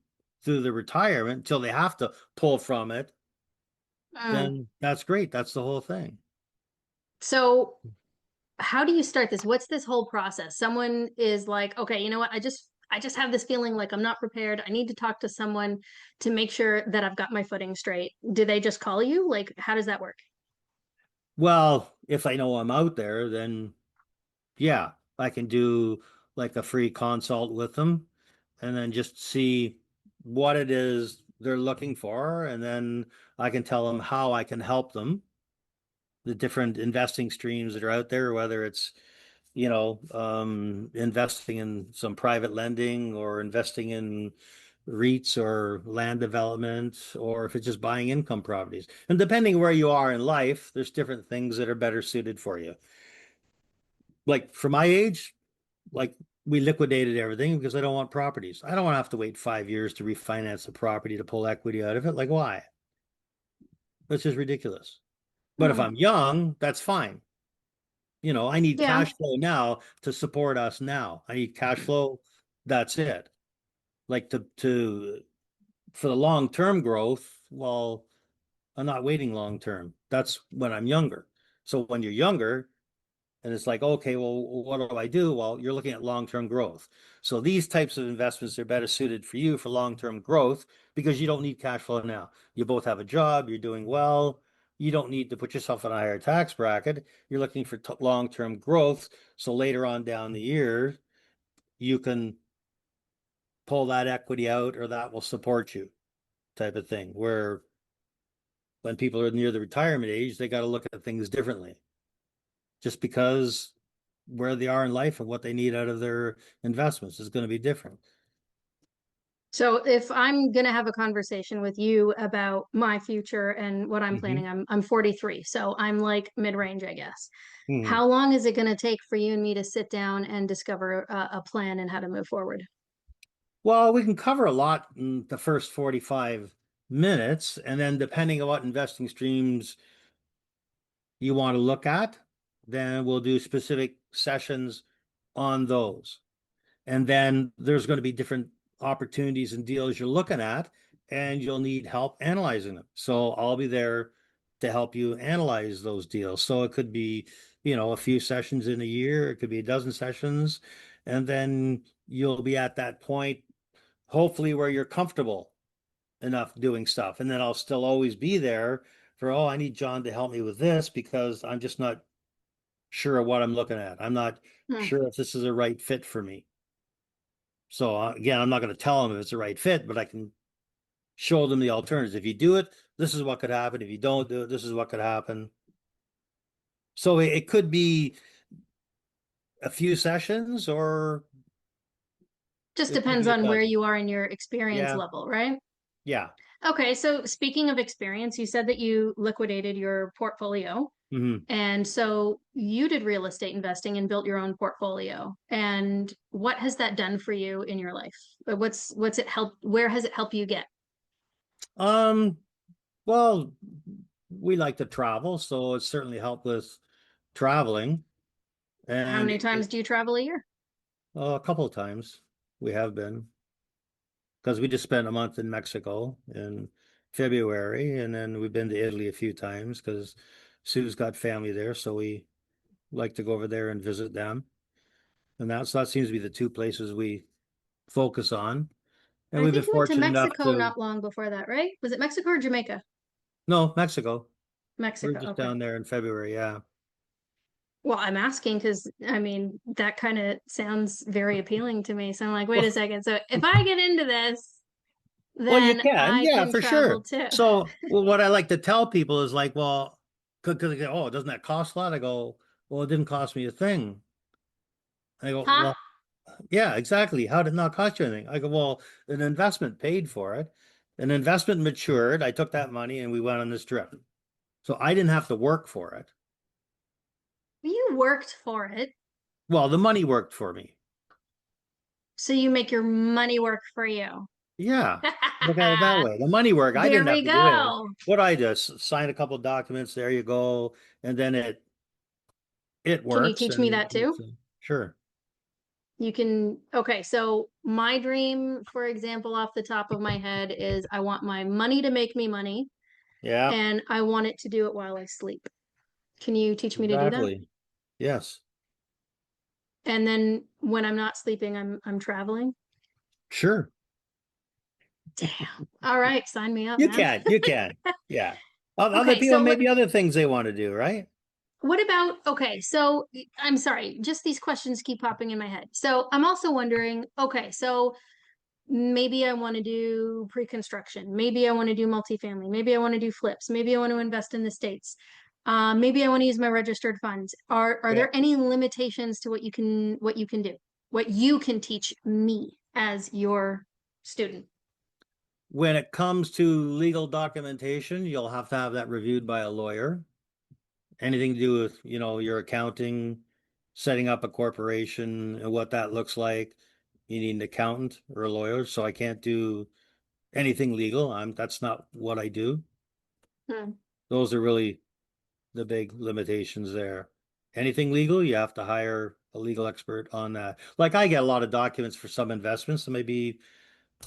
through the retirement until they have to pull from it, Mm. then that's great. That's the whole thing. So, how do you start this? What's this whole process? Someone is like, okay, you know what? I just have this feeling like I'm not prepared. I need to talk to someone to make sure that I've got my footing straight. Do they just call you? Like, how does that work? Well, if I know I'm out there, then yeah, I can do like a free consult with them and then just see what it is they're looking for. And then I can tell them how I can help them, the different investing streams that are out there, whether it's investing in some private lending or investing in REITs or land development, or if it's just buying income properties. And depending where you are in life, there's different things that are better suited for you. Like for my age, like we liquidated everything because I don't want properties. I don't want to have to wait 5 years to refinance the property to pull equity out of it. Like, why? That's just ridiculous. But if Hmm. I'm young, that's fine. I need Yeah. cash flow now to support us now. I need cash flow. That's it. Like to for the long-term growth, well, I'm not waiting long term. That's when I'm younger. So when you're younger, and it's like, okay, well, what do I do? Well, you're looking at long-term growth. So these types of investments are better suited for you for long-term growth because you don't need cash flow now. You both have a job, you're doing well. You don't need to put yourself in a higher tax bracket. You're looking for long-term growth. So later on down the year, you can pull that equity out or that will support you type of thing. Where when people are near the retirement age, they got to look at things differently just because where they are in life and what they need out of their investments is going to be different. So if I'm going to have a conversation with you about my future and what I'm Mm-hmm. planning, I'm 43, so I'm like mid-range, I guess. Mm-hmm. How long is it going to take for you and me to sit down and discover a plan and how to move forward? Well, we can cover a lot in the first 45 minutes, and then depending on what investing streams you want to look at, then we'll do specific sessions on those. And then there's going to be different opportunities and deals you're looking at, and you'll need help analyzing them. So I'll be there to help you analyze those deals. So it could be, a few sessions in a year, it could be a dozen sessions, and then you'll be at that point, hopefully, where you're comfortable enough doing stuff. And then I'll still always be there for, oh, I need John to help me with this because I'm just not sure of what I'm looking at. I'm not Hmm. sure if this is a right fit for me. So again, I'm not going to tell them if it's the right fit, but I can show them the alternatives. If you do it, this is what could happen. If you don't do it, this is what could happen. So it could be a few sessions or Just it could depends be a on where dozen. you are in your experience Yeah. level, right? Yeah. Okay, so speaking of experience, you said that you liquidated your portfolio. Hmm. And so you did real estate investing and built your own portfolio. And what has that done for you in your life? What's it helped? Where has it helped you get? Um, well, we like to travel, so it's certainly helped with traveling. How And many times do you travel a year? a couple of times we have been, because we just spent a month in Mexico in February, and then we've been to Italy a few times because Sue's got family there, so we like to go over there and visit them. And that seems to be the two places we focus on. And I we've been think you went to fortunate enough Mexico to, not long before that, right? Was it Mexico or Jamaica? no, Mexico. We're Mexico, just okay. down there in February, yeah. Well, I'm asking because I mean that kind of sounds very appealing to me. So I'm like, wait a Well, second. So if I get into this, well, you then can, I yeah, can for travel sure. too. So, well, what I like to tell people is like, well, because they go, oh, doesn't that cost a lot? I go, well, it didn't cost me a thing. I go, Huh? well, yeah, exactly. How did it not cost you anything? I go, well, an investment paid for it. An investment matured. I took that money and we went on this trip. So I didn't have to work for it. You worked for it, Well, the money worked for me. so you make your money work for you. Yeah. Look at it that way. The money work. I There didn't have we to do it. go. What I just signed a couple of documents. There you go. And then it Can you works. teach me And that too? sure. You can, okay, so my dream, for example, off the top of my head is I want my money to make me money Yeah, and I want it to do it while I sleep. Can you teach me to do that? exactly. Yes. And then when I'm not sleeping, I'm traveling. Sure. Damn. All right, sign me up, You man. can. You can. Yeah. Other Okay, people so maybe other things they want to do, right? what about, okay, so I'm sorry, just these questions keep popping in my head. So I'm also wondering, okay, so maybe I want to do pre-construction. Maybe I want to do multifamily. Maybe I want to do flips. Maybe I want to invest in the States. Maybe I want to use my registered funds. Are Yeah. there any limitations to what you can do? What you can teach me as your student? When it comes to legal documentation, you'll have to have that reviewed by a lawyer. Anything to do with, your accounting, setting up a corporation and what that looks like, you need an accountant or a lawyer. So I can't do anything legal. That's not what I do. Hmm. Those are really the big limitations there. Anything legal, you have to hire a legal expert on that. Like I get a lot of documents for some investments that may be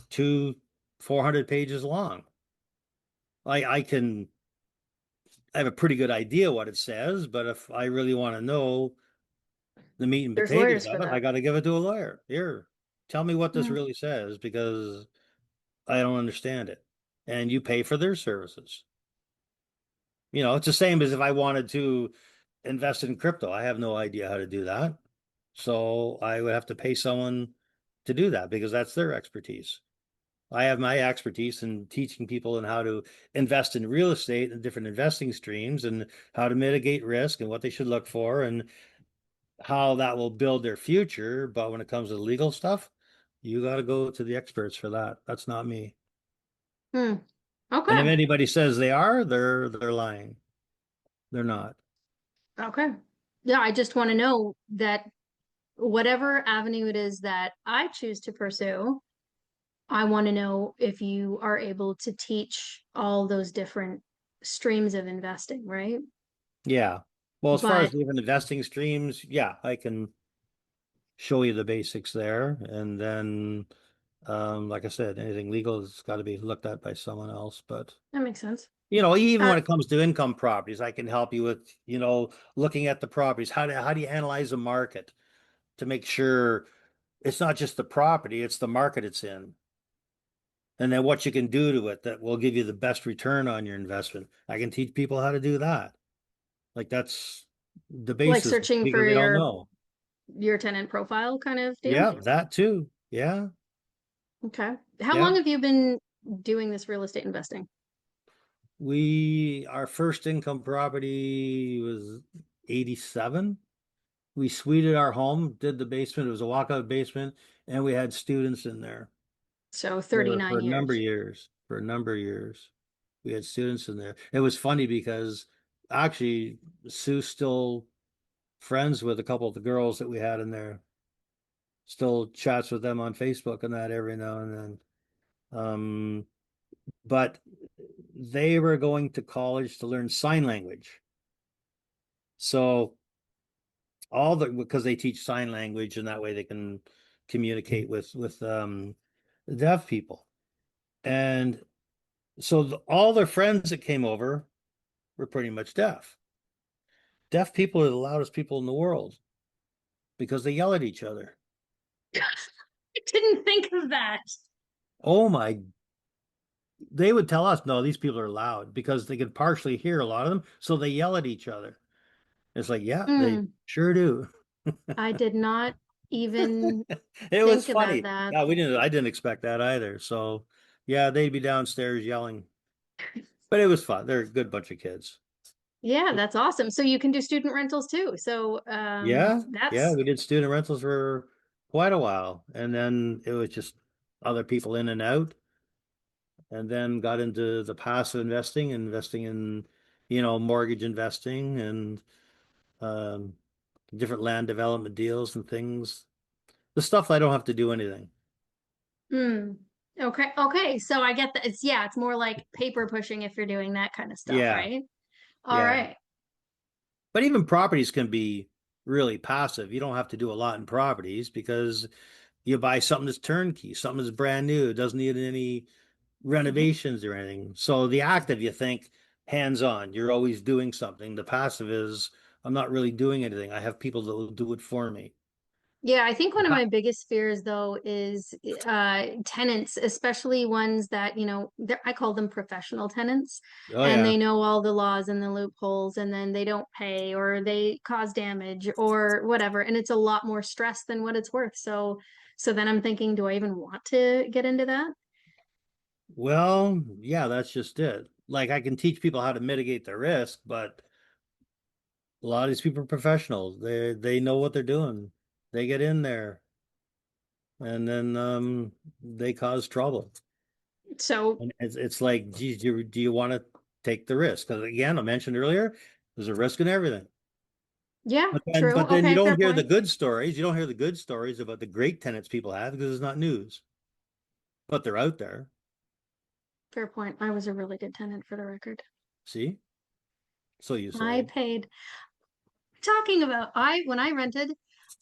two, 400 pages long. I have a pretty good idea what it says, but if I really want to know the meat and There's potatoes lawyers for of it, I that. got to give it to a lawyer. Here, tell me what this Hmm. really says because I don't understand it. And you pay for their services. It's the same as if I wanted to invest in crypto. I have no idea how to do that. So I would have to pay someone to do that because that's their expertise. I have my expertise in teaching people in how to invest in real estate and different investing streams and how to mitigate risk and what they should look for and how that will build their future. But when it comes to legal stuff, you got to go to the experts for that. That's not me. Hmm. And if Okay. anybody says they are, they're lying. They're not. Okay. Yeah, I just want to know that whatever avenue it is that I choose to pursue, I want to know if you are able to teach all those different streams of investing, right? Yeah. Well, as far as But different investing streams, yeah, I can show you the basics there. And then, like I said, anything legal has got to be looked at by someone else. But, that makes sense. even Uh, when it comes to income properties, I can help you with, looking at the properties. How do you analyze the market to make sure it's not just the property, it's the market it's in. And then what you can do to it that will give you the best return on your investment. I can teach people how to do that. Like that's the like basis searching for because they don't know. your tenant profile kind of deal. Yeah, that too. Yeah. Okay. How Yeah. long have you been doing this real estate investing? Our first income property was 87. We suited our home, did the basement. It was a walkout basement, and we had students in there. So for 39 a number of years. years. For a number of years, we had students in there. It was funny because actually Sue's still friends with a couple of the girls that we had in there. Still chats with them on Facebook and that every now and then. But they were going to college to learn sign language. So because they teach sign language and that way they can communicate with deaf people. And so all their friends that came over were pretty much deaf. Deaf people are the loudest people in the world because they yell at each other. I didn't think of that. Oh my, they would tell us, no, these people are loud because they could partially hear a lot of them. So they yell at each other. It's like, yeah, they Mm, sure do. I did not even It was think about funny. that. Yeah, I didn't expect that either. So yeah, they'd be downstairs yelling, but it was fun. They're a good bunch of kids. Yeah, that's awesome. So you can do student rentals too. So Yeah, yeah, that's we did student rentals for quite a while, and then it was just other people in and out, and then got into the passive investing in, mortgage investing and um, different land development deals and things. The stuff I don't have to do anything. mm, okay. Okay. So I get that it's more like paper pushing if you're doing that kind of stuff, Yeah, right? All yeah. right. But even properties can be really passive. You don't have to do a lot in properties because you buy something that's turnkey, something that's brand new. It doesn't need any Mhm. renovations or anything. So the active, you think hands on, you're always doing something. The passive is, I'm not really doing anything. I have people that will do it for me. Yeah, I think one of my biggest fears though is tenants, especially ones that, I call them professional tenants, Oh, and yeah. they know all the laws and the loopholes, and then they don't pay or they cause damage or whatever, and it's a lot more stress than what it's worth. So then I'm thinking, do I even want to get into that? Well, yeah, that's just it. Like I can teach people how to mitigate the risk, but a lot of these people are professionals. They know what they're doing. They get in there and then they cause trouble. So And it's like, geez, do you want to take the risk? Because again, I mentioned earlier, there's a risk in everything. yeah, But then, true. but then you Okay, fair don't hear the point. good stories. You don't hear the good stories about the great tenants people have because it's not news, but they're out there. Fair point. I was a really good tenant for the record. See? So you I say. paid talking about I when I rented,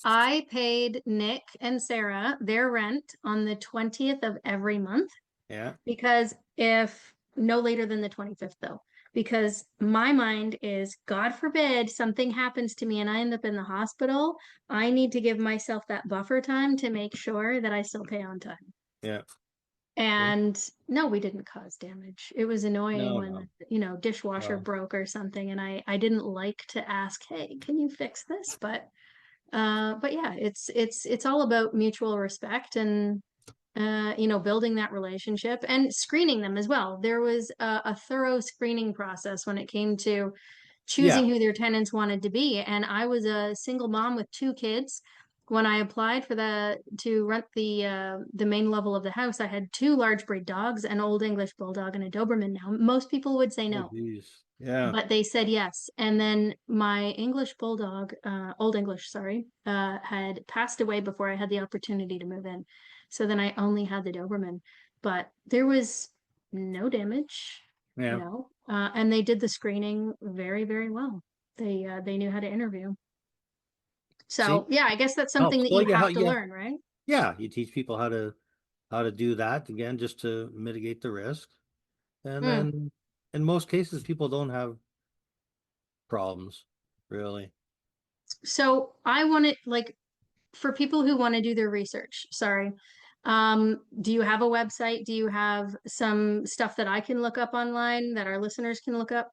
I paid Nick and Sarah their rent on the 20th of every month Yeah. because if no later than the 25th though, because my mind is God forbid something happens to me and I end up in the hospital, I need to give myself that buffer time to make sure that I still pay on time. Yeah. See? And no, we didn't cause damage. It was annoying No, when, no. dishwasher Well, broke or something, and I didn't like to ask, "Hey, can you fix this?" But yeah, it's all about mutual respect and building that relationship and screening them as well. There was a thorough screening process when it came to yeah. choosing who their tenants wanted to be. And I was a single mom with two kids. When I applied for to rent the main level of the house, I had two large breed dogs, an Old English Bulldog and a Doberman. Now, most people would say Oh, no, geez. Yeah. but they said yes. And then my English Bulldog, Old English, sorry, had passed away before I had the opportunity to move in. So then I only had the Doberman, but there was no damage, Yeah. and they did the screening very, very well. They knew how to interview. See? So yeah, I guess that's something Helps. that Well, you yeah, have to yeah. learn, right? Yeah. You teach people how to do that again, just to mitigate the risk. And Hmm. then in most cases, people don't have problems, really. So I want to like for people who want to do their research, sorry. Do you have a website? Do you have some stuff that I can look up online that our listeners can look up?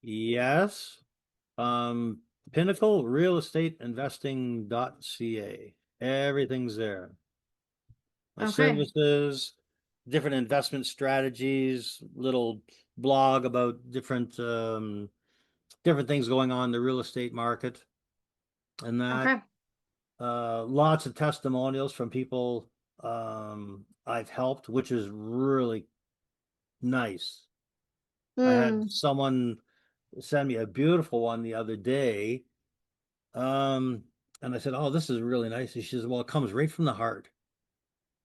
Yes. Um, Pinnacle Real Estate Investing.ca. Everything's there. My Okay. services, different investment strategies, little blog about different things going on in the real estate market and that. Okay. Lots of testimonials from people I've helped, which is really nice. I had Mm, someone send me a beautiful one the other day. Um, and I said, "Oh, this is really nice." And she says, "Well, it comes right from the heart."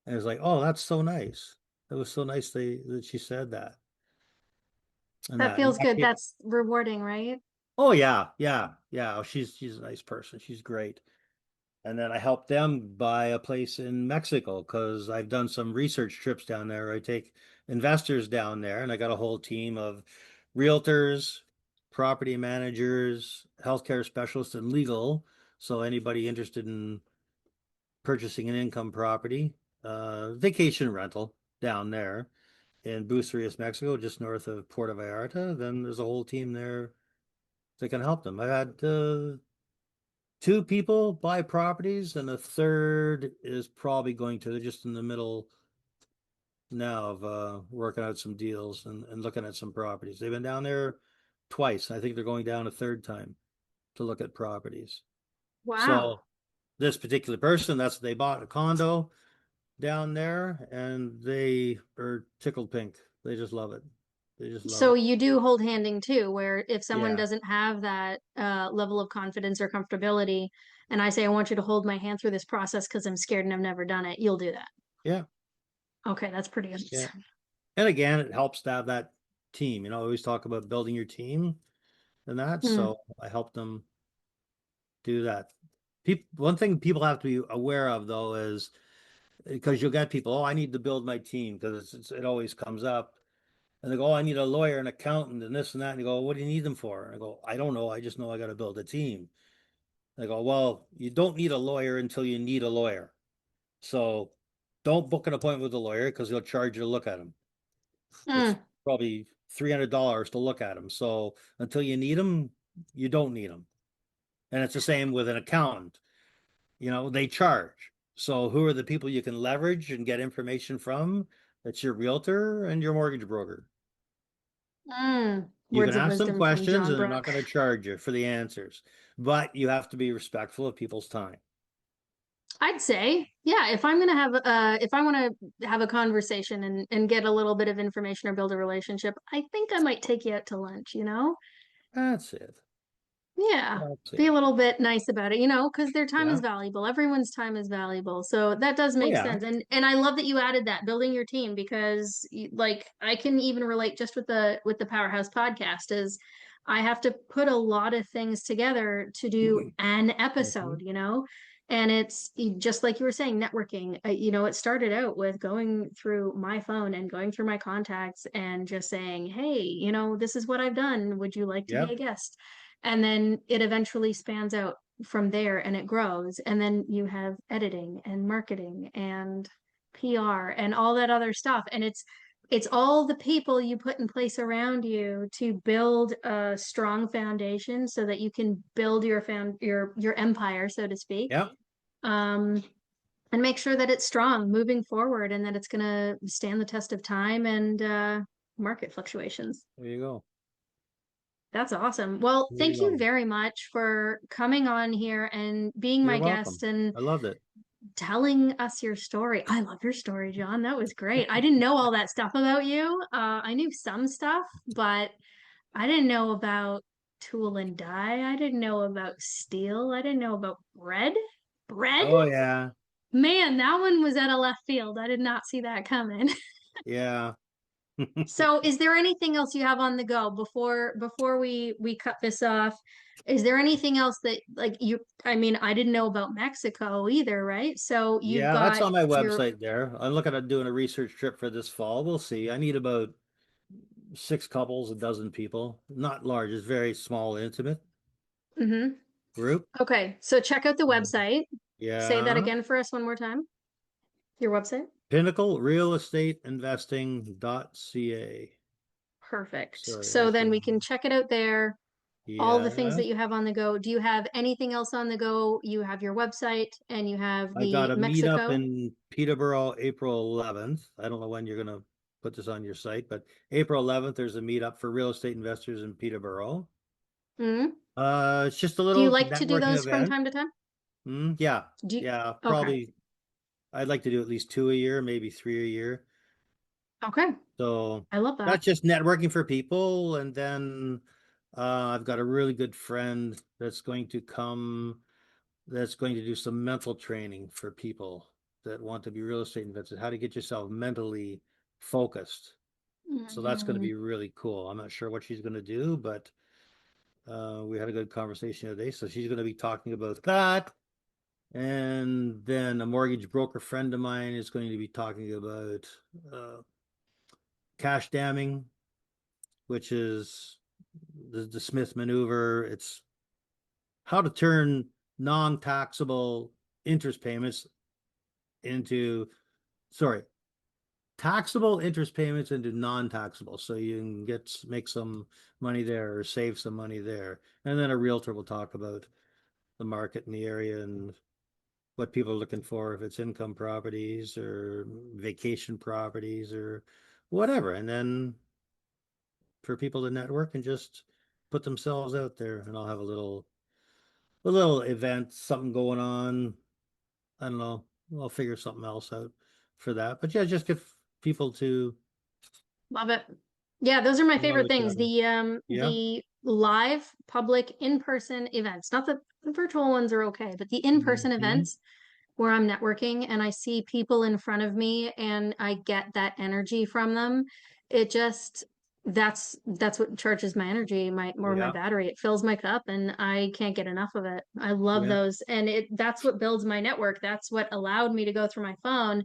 And I was like, "Oh, that's so nice." It was so nice that she said that. And that that, feels good. That's rewarding, right? oh yeah, yeah, yeah. Oh, she's a nice person. She's great. And then I helped them buy a place in Mexico because I've done some research trips down there. I take investors down there, and I got a whole team of realtors, property managers, healthcare specialists, and legal. So anybody interested in purchasing an income property, vacation rental down there in Bucerias, Mexico, just north of Puerto Vallarta, then there's a whole team there that can help them. I've had two people buy properties, and a third is probably going to. They're just in the middle now of working out some deals and looking at some properties. They've been down there twice. I think they're going down a third time to look at properties. Wow. So this particular person, they bought a condo down there, and they are tickled pink. They just love it. They just love So it. you do hold handing too, where if someone Yeah. doesn't have that level of confidence or comfortability, and I say, I want you to hold my hand through this process because I'm scared and I've never done it, you'll do that. Yeah. Okay, that's pretty Yeah. amazing. And again, it helps to have that team. I always talk about building your team and that. Hmm. So I help them do that. One thing people have to be aware of though is because you'll get people, oh, I need to build my team because it always comes up. And they go, oh, I need a lawyer, an accountant, and this and that. And you go, what do you need them for? And I go, I don't know. I just know I got to build a team. They go, well, you don't need a lawyer until you need a lawyer. So don't book an appointment with a lawyer because he'll charge you to look at him. It's Mm. probably $300 to look at them. So until you need them, you don't need them. And it's the same with an accountant. They charge. So who are the people you can leverage and get information from? It's your realtor and your mortgage broker. Mm. You can Words of ask them wisdom from questions John and they're not Brook. going to charge you for the answers, but you have to be respectful of people's time. I'd say, yeah, if I want to have a conversation and get a little bit of information or build a relationship, I think I might take you out to lunch, you know? That's it. Yeah, That's be a it. little bit nice about it, because their time is Yeah. valuable. Everyone's time is valuable. So that does Oh, make yeah. sense. And I love that you added that, building your team, because like I can even relate just with the PowerHaus podcast is I have to put a lot of things together to do an Mhm. episode. And it's just like you were saying, networking. It started out with going through my phone and going through my contacts and just saying, hey, this is what I've done. Would you like to be a Yep. guest? And then it eventually spans out from there and it grows. And then you have editing and marketing and PR and all that other stuff. And it's all the people you put in place around you to build a strong foundation so that you can build your empire, so to speak. Yep. Um, and make sure that it's strong moving forward and that it's going to stand the test of time and market fluctuations. There you go. That's awesome. Well, There you thank you go. very much for coming on here and being You're my guest welcome. and I loved it. telling us your story. I love your story, John. That was great. I didn't know all that stuff about you. I knew some stuff, but I didn't know about tool and die. I didn't know about steel. I didn't know about bread. Bread? Oh, yeah. Man, that one was at a left field. I did not see that coming. Yeah. So, is there anything else you have on the go before we cut this off? Is there anything else that like you I mean, I didn't know about Mexico either, right? So, you've Yeah, that's got on my your website there. I'm looking at doing a research trip for this fall. We'll see. I need about six couples, a dozen people. Not large, it's very small, intimate hmm. group. Okay, so check out the website. Say that Yeah. again for us one more time. Your website? Pinnacle Real Estate Investing.ca. Perfect. Sorry, So that's then what. we can check it out there. All the things Yeah. that you have on the go. Do you have anything else on the go? You have your website and you have I got the a meetup Mexico. in Peterborough, April 11th. I don't know when you're going to put this on your site, but April 11th, there's a meetup for real estate investors in Peterborough. Hmm. It's just a Do you little like to do networking those from event. time to time? Yeah, Do you, yeah, okay. probably. I'd like to do at least 2 a year, maybe 3 a year. Okay. So I love that. that's just networking for people. And then I've got a really good friend that's going to do some mental training for people that want to be real estate investors, how to get yourself mentally focused. So that's going to Mm, be really cool. I'm not sure what she's going to do, but we had a good conversation today. So she's going to be talking about that. And then a mortgage broker friend of mine is going to be talking about uh, cash damming, which is the Smith maneuver. It's how to turn non-taxable interest payments into, sorry, taxable interest payments into non-taxable, so you can make some money there or save some money there. And then a realtor will talk about the market in the area and what people are looking for, if it's income properties or vacation properties or whatever. And then for people to network and just put themselves out there. And I'll have a little event, something going on. I don't know. I'll figure something else out for that. But yeah, just get people to love it. Yeah, those are my know favorite each things. other. Yeah. The live public in-person events. Not that the virtual ones are okay, but the in-person Hmm. events where I'm networking and I see people in front of me and I get that energy from them. It just that's what charges my energy, my Yeah. battery. It fills my cup and I can't get enough of it. I love Yeah. those. And that's what builds my network. That's what allowed me to go through my phone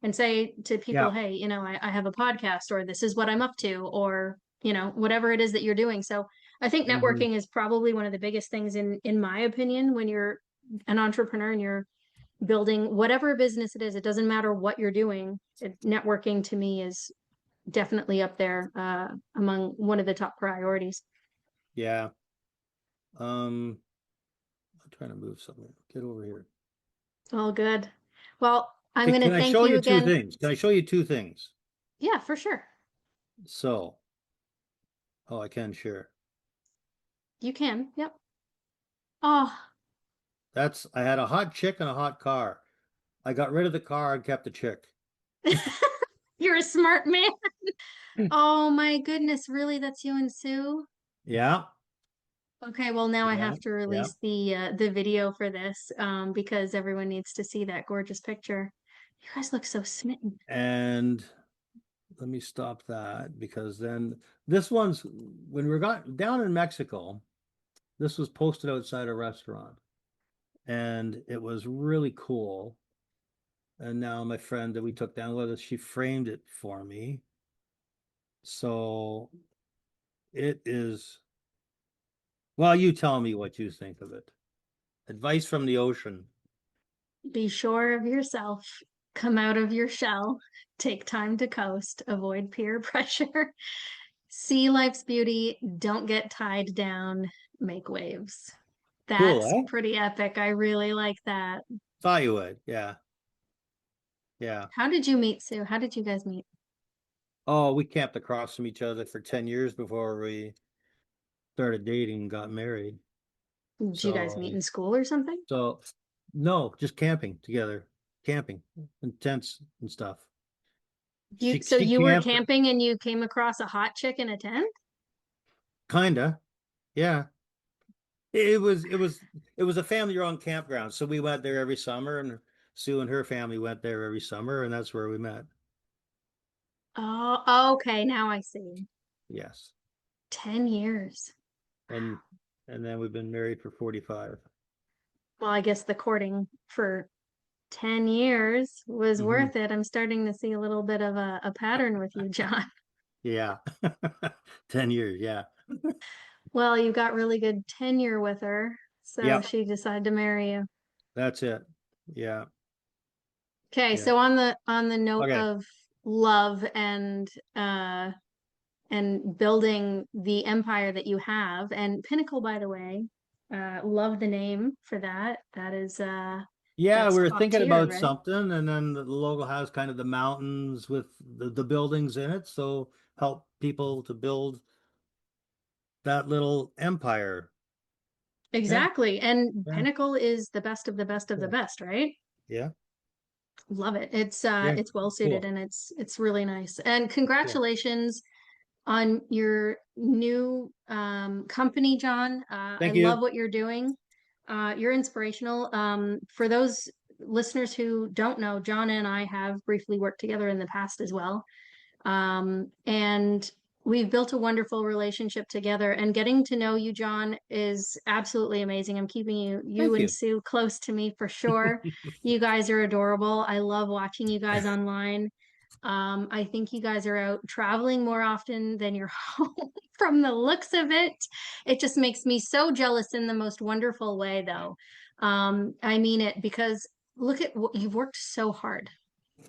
and say to people, Yeah. hey, I have a podcast or this is what I'm up to, or whatever it is that you're doing. So I think Hmm. networking is probably one of the biggest things in my opinion when you're an entrepreneur and you're building whatever business it is. It doesn't matter what you're doing. Networking to me is definitely up there among one of the top priorities. Yeah. I'm trying to move something. Get over here. All good. Well, I'm Okay, going to can I thank show you you two again. things? Can I show you two things? Yeah, for sure. So, oh, I can share. You can. Yep. Oh, I had a hot chick and a hot car. I got rid of the car and kept the chick. you're a smart man. Oh my goodness. Really? That's you and Sue? Yeah. Okay, well now I Yeah. have to Yeah. release the video for this because everyone needs to see that gorgeous picture. You guys look so smitten. And let me stop that because then this one's when we got down in Mexico, this was posted outside a restaurant and it was really cool. And now my friend that we took down with us, she framed it for me. So it is, well, you tell me what you think of it. Advice from the ocean. Be sure of yourself. Come out of your shell. Take time to coast. Avoid peer pressure. See life's beauty. Don't get tied down. Make waves. Cool, That's eh? pretty epic. I really like that. Thought you would. Yeah. Yeah. How did you meet, Sue? How did you guys meet? Oh, we camped across from each other for 10 years before we started dating and got married. Did you guys meet So, in school or something? so no, just camping together, camping in tents and stuff. You She so she you were camped camping and you came across a hot chick in a tent? kinda. Yeah. It was a family-run campground, so we went there every summer, and Sue and her family went there every summer, and that's where we met. Oh, okay. Now I see. Yes. 10 years. And and then we've been married for 45. Well, I guess the courting for 10 years was Hmm. worth it. I'm starting to see a little bit of a pattern with you, John. Yeah. 10 years, yeah. Well, you got really good tenure with her, so Yep, she decided to marry you. that's it. Yeah, Okay, yeah. so on the note Okay. of love and building the empire that you have, and Pinnacle, by the way, love the name for that. Yeah, we That's were top thinking tier, about right? something, and then the logo has kind of the mountains with the buildings in it, so help people to build that little empire. Yeah, Exactly. And yeah, Pinnacle is the best of the best of the yeah, best, right? yeah. Love it. Yeah, It's well suited cool. and it's really nice. And Cool. congratulations on your new company, John. I Thank love you. what you're doing. You're inspirational. For those listeners who don't know, John and I have briefly worked together in the past as well. And we've built a wonderful relationship together. And getting to know you, John, is absolutely amazing. I'm keeping you Thank and you. Sue close to me for sure. You guys are adorable. I love watching you guys online. I think you guys are out traveling more often than you're home from the looks of it. It just makes me so jealous in the most wonderful way, though. I mean it because look at what you've worked so hard.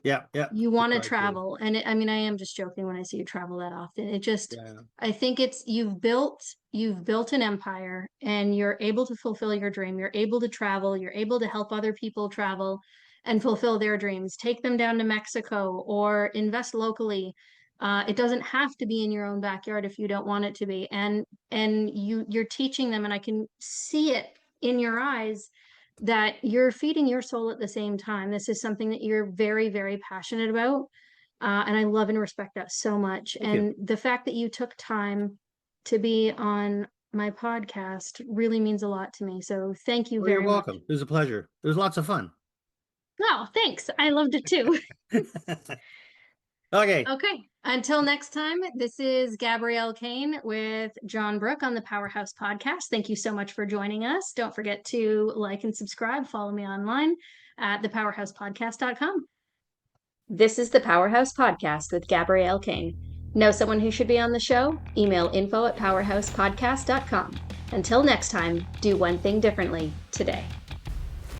Yeah, yeah. You We want to try to. travel, and I mean, I am just joking when I say you travel that often. It just, Yeah. I think it's you've built an empire, and you're able to fulfill your dream. You're able to travel. You're able to help other people travel and fulfill their dreams. Take them down to Mexico or invest locally. It doesn't have to be in your own backyard if you don't want it to be. And you're teaching them, and I can see it in your eyes that you're feeding your soul at the same time. This is something that you're very, very passionate about. And I love and respect that so much. Thank you. And the fact that you took time to be on my podcast really means a lot to me. So thank you Well, you're very much. welcome. It was a pleasure. There's lots of fun. Oh, thanks. I loved it too. Okay. Okay. Until next time, this is Gabrielle Caine with John Brook on the PowerHaus Podcast. Thank you so much for joining us. Don't forget to like and subscribe. Follow me online at thepowerhouspodcast.com. This is the PowerHaus Podcast with Gabrielle Caine. Know someone who should be on the show? Email info@powerhouspodcast.com. Until next time, do one thing differently today.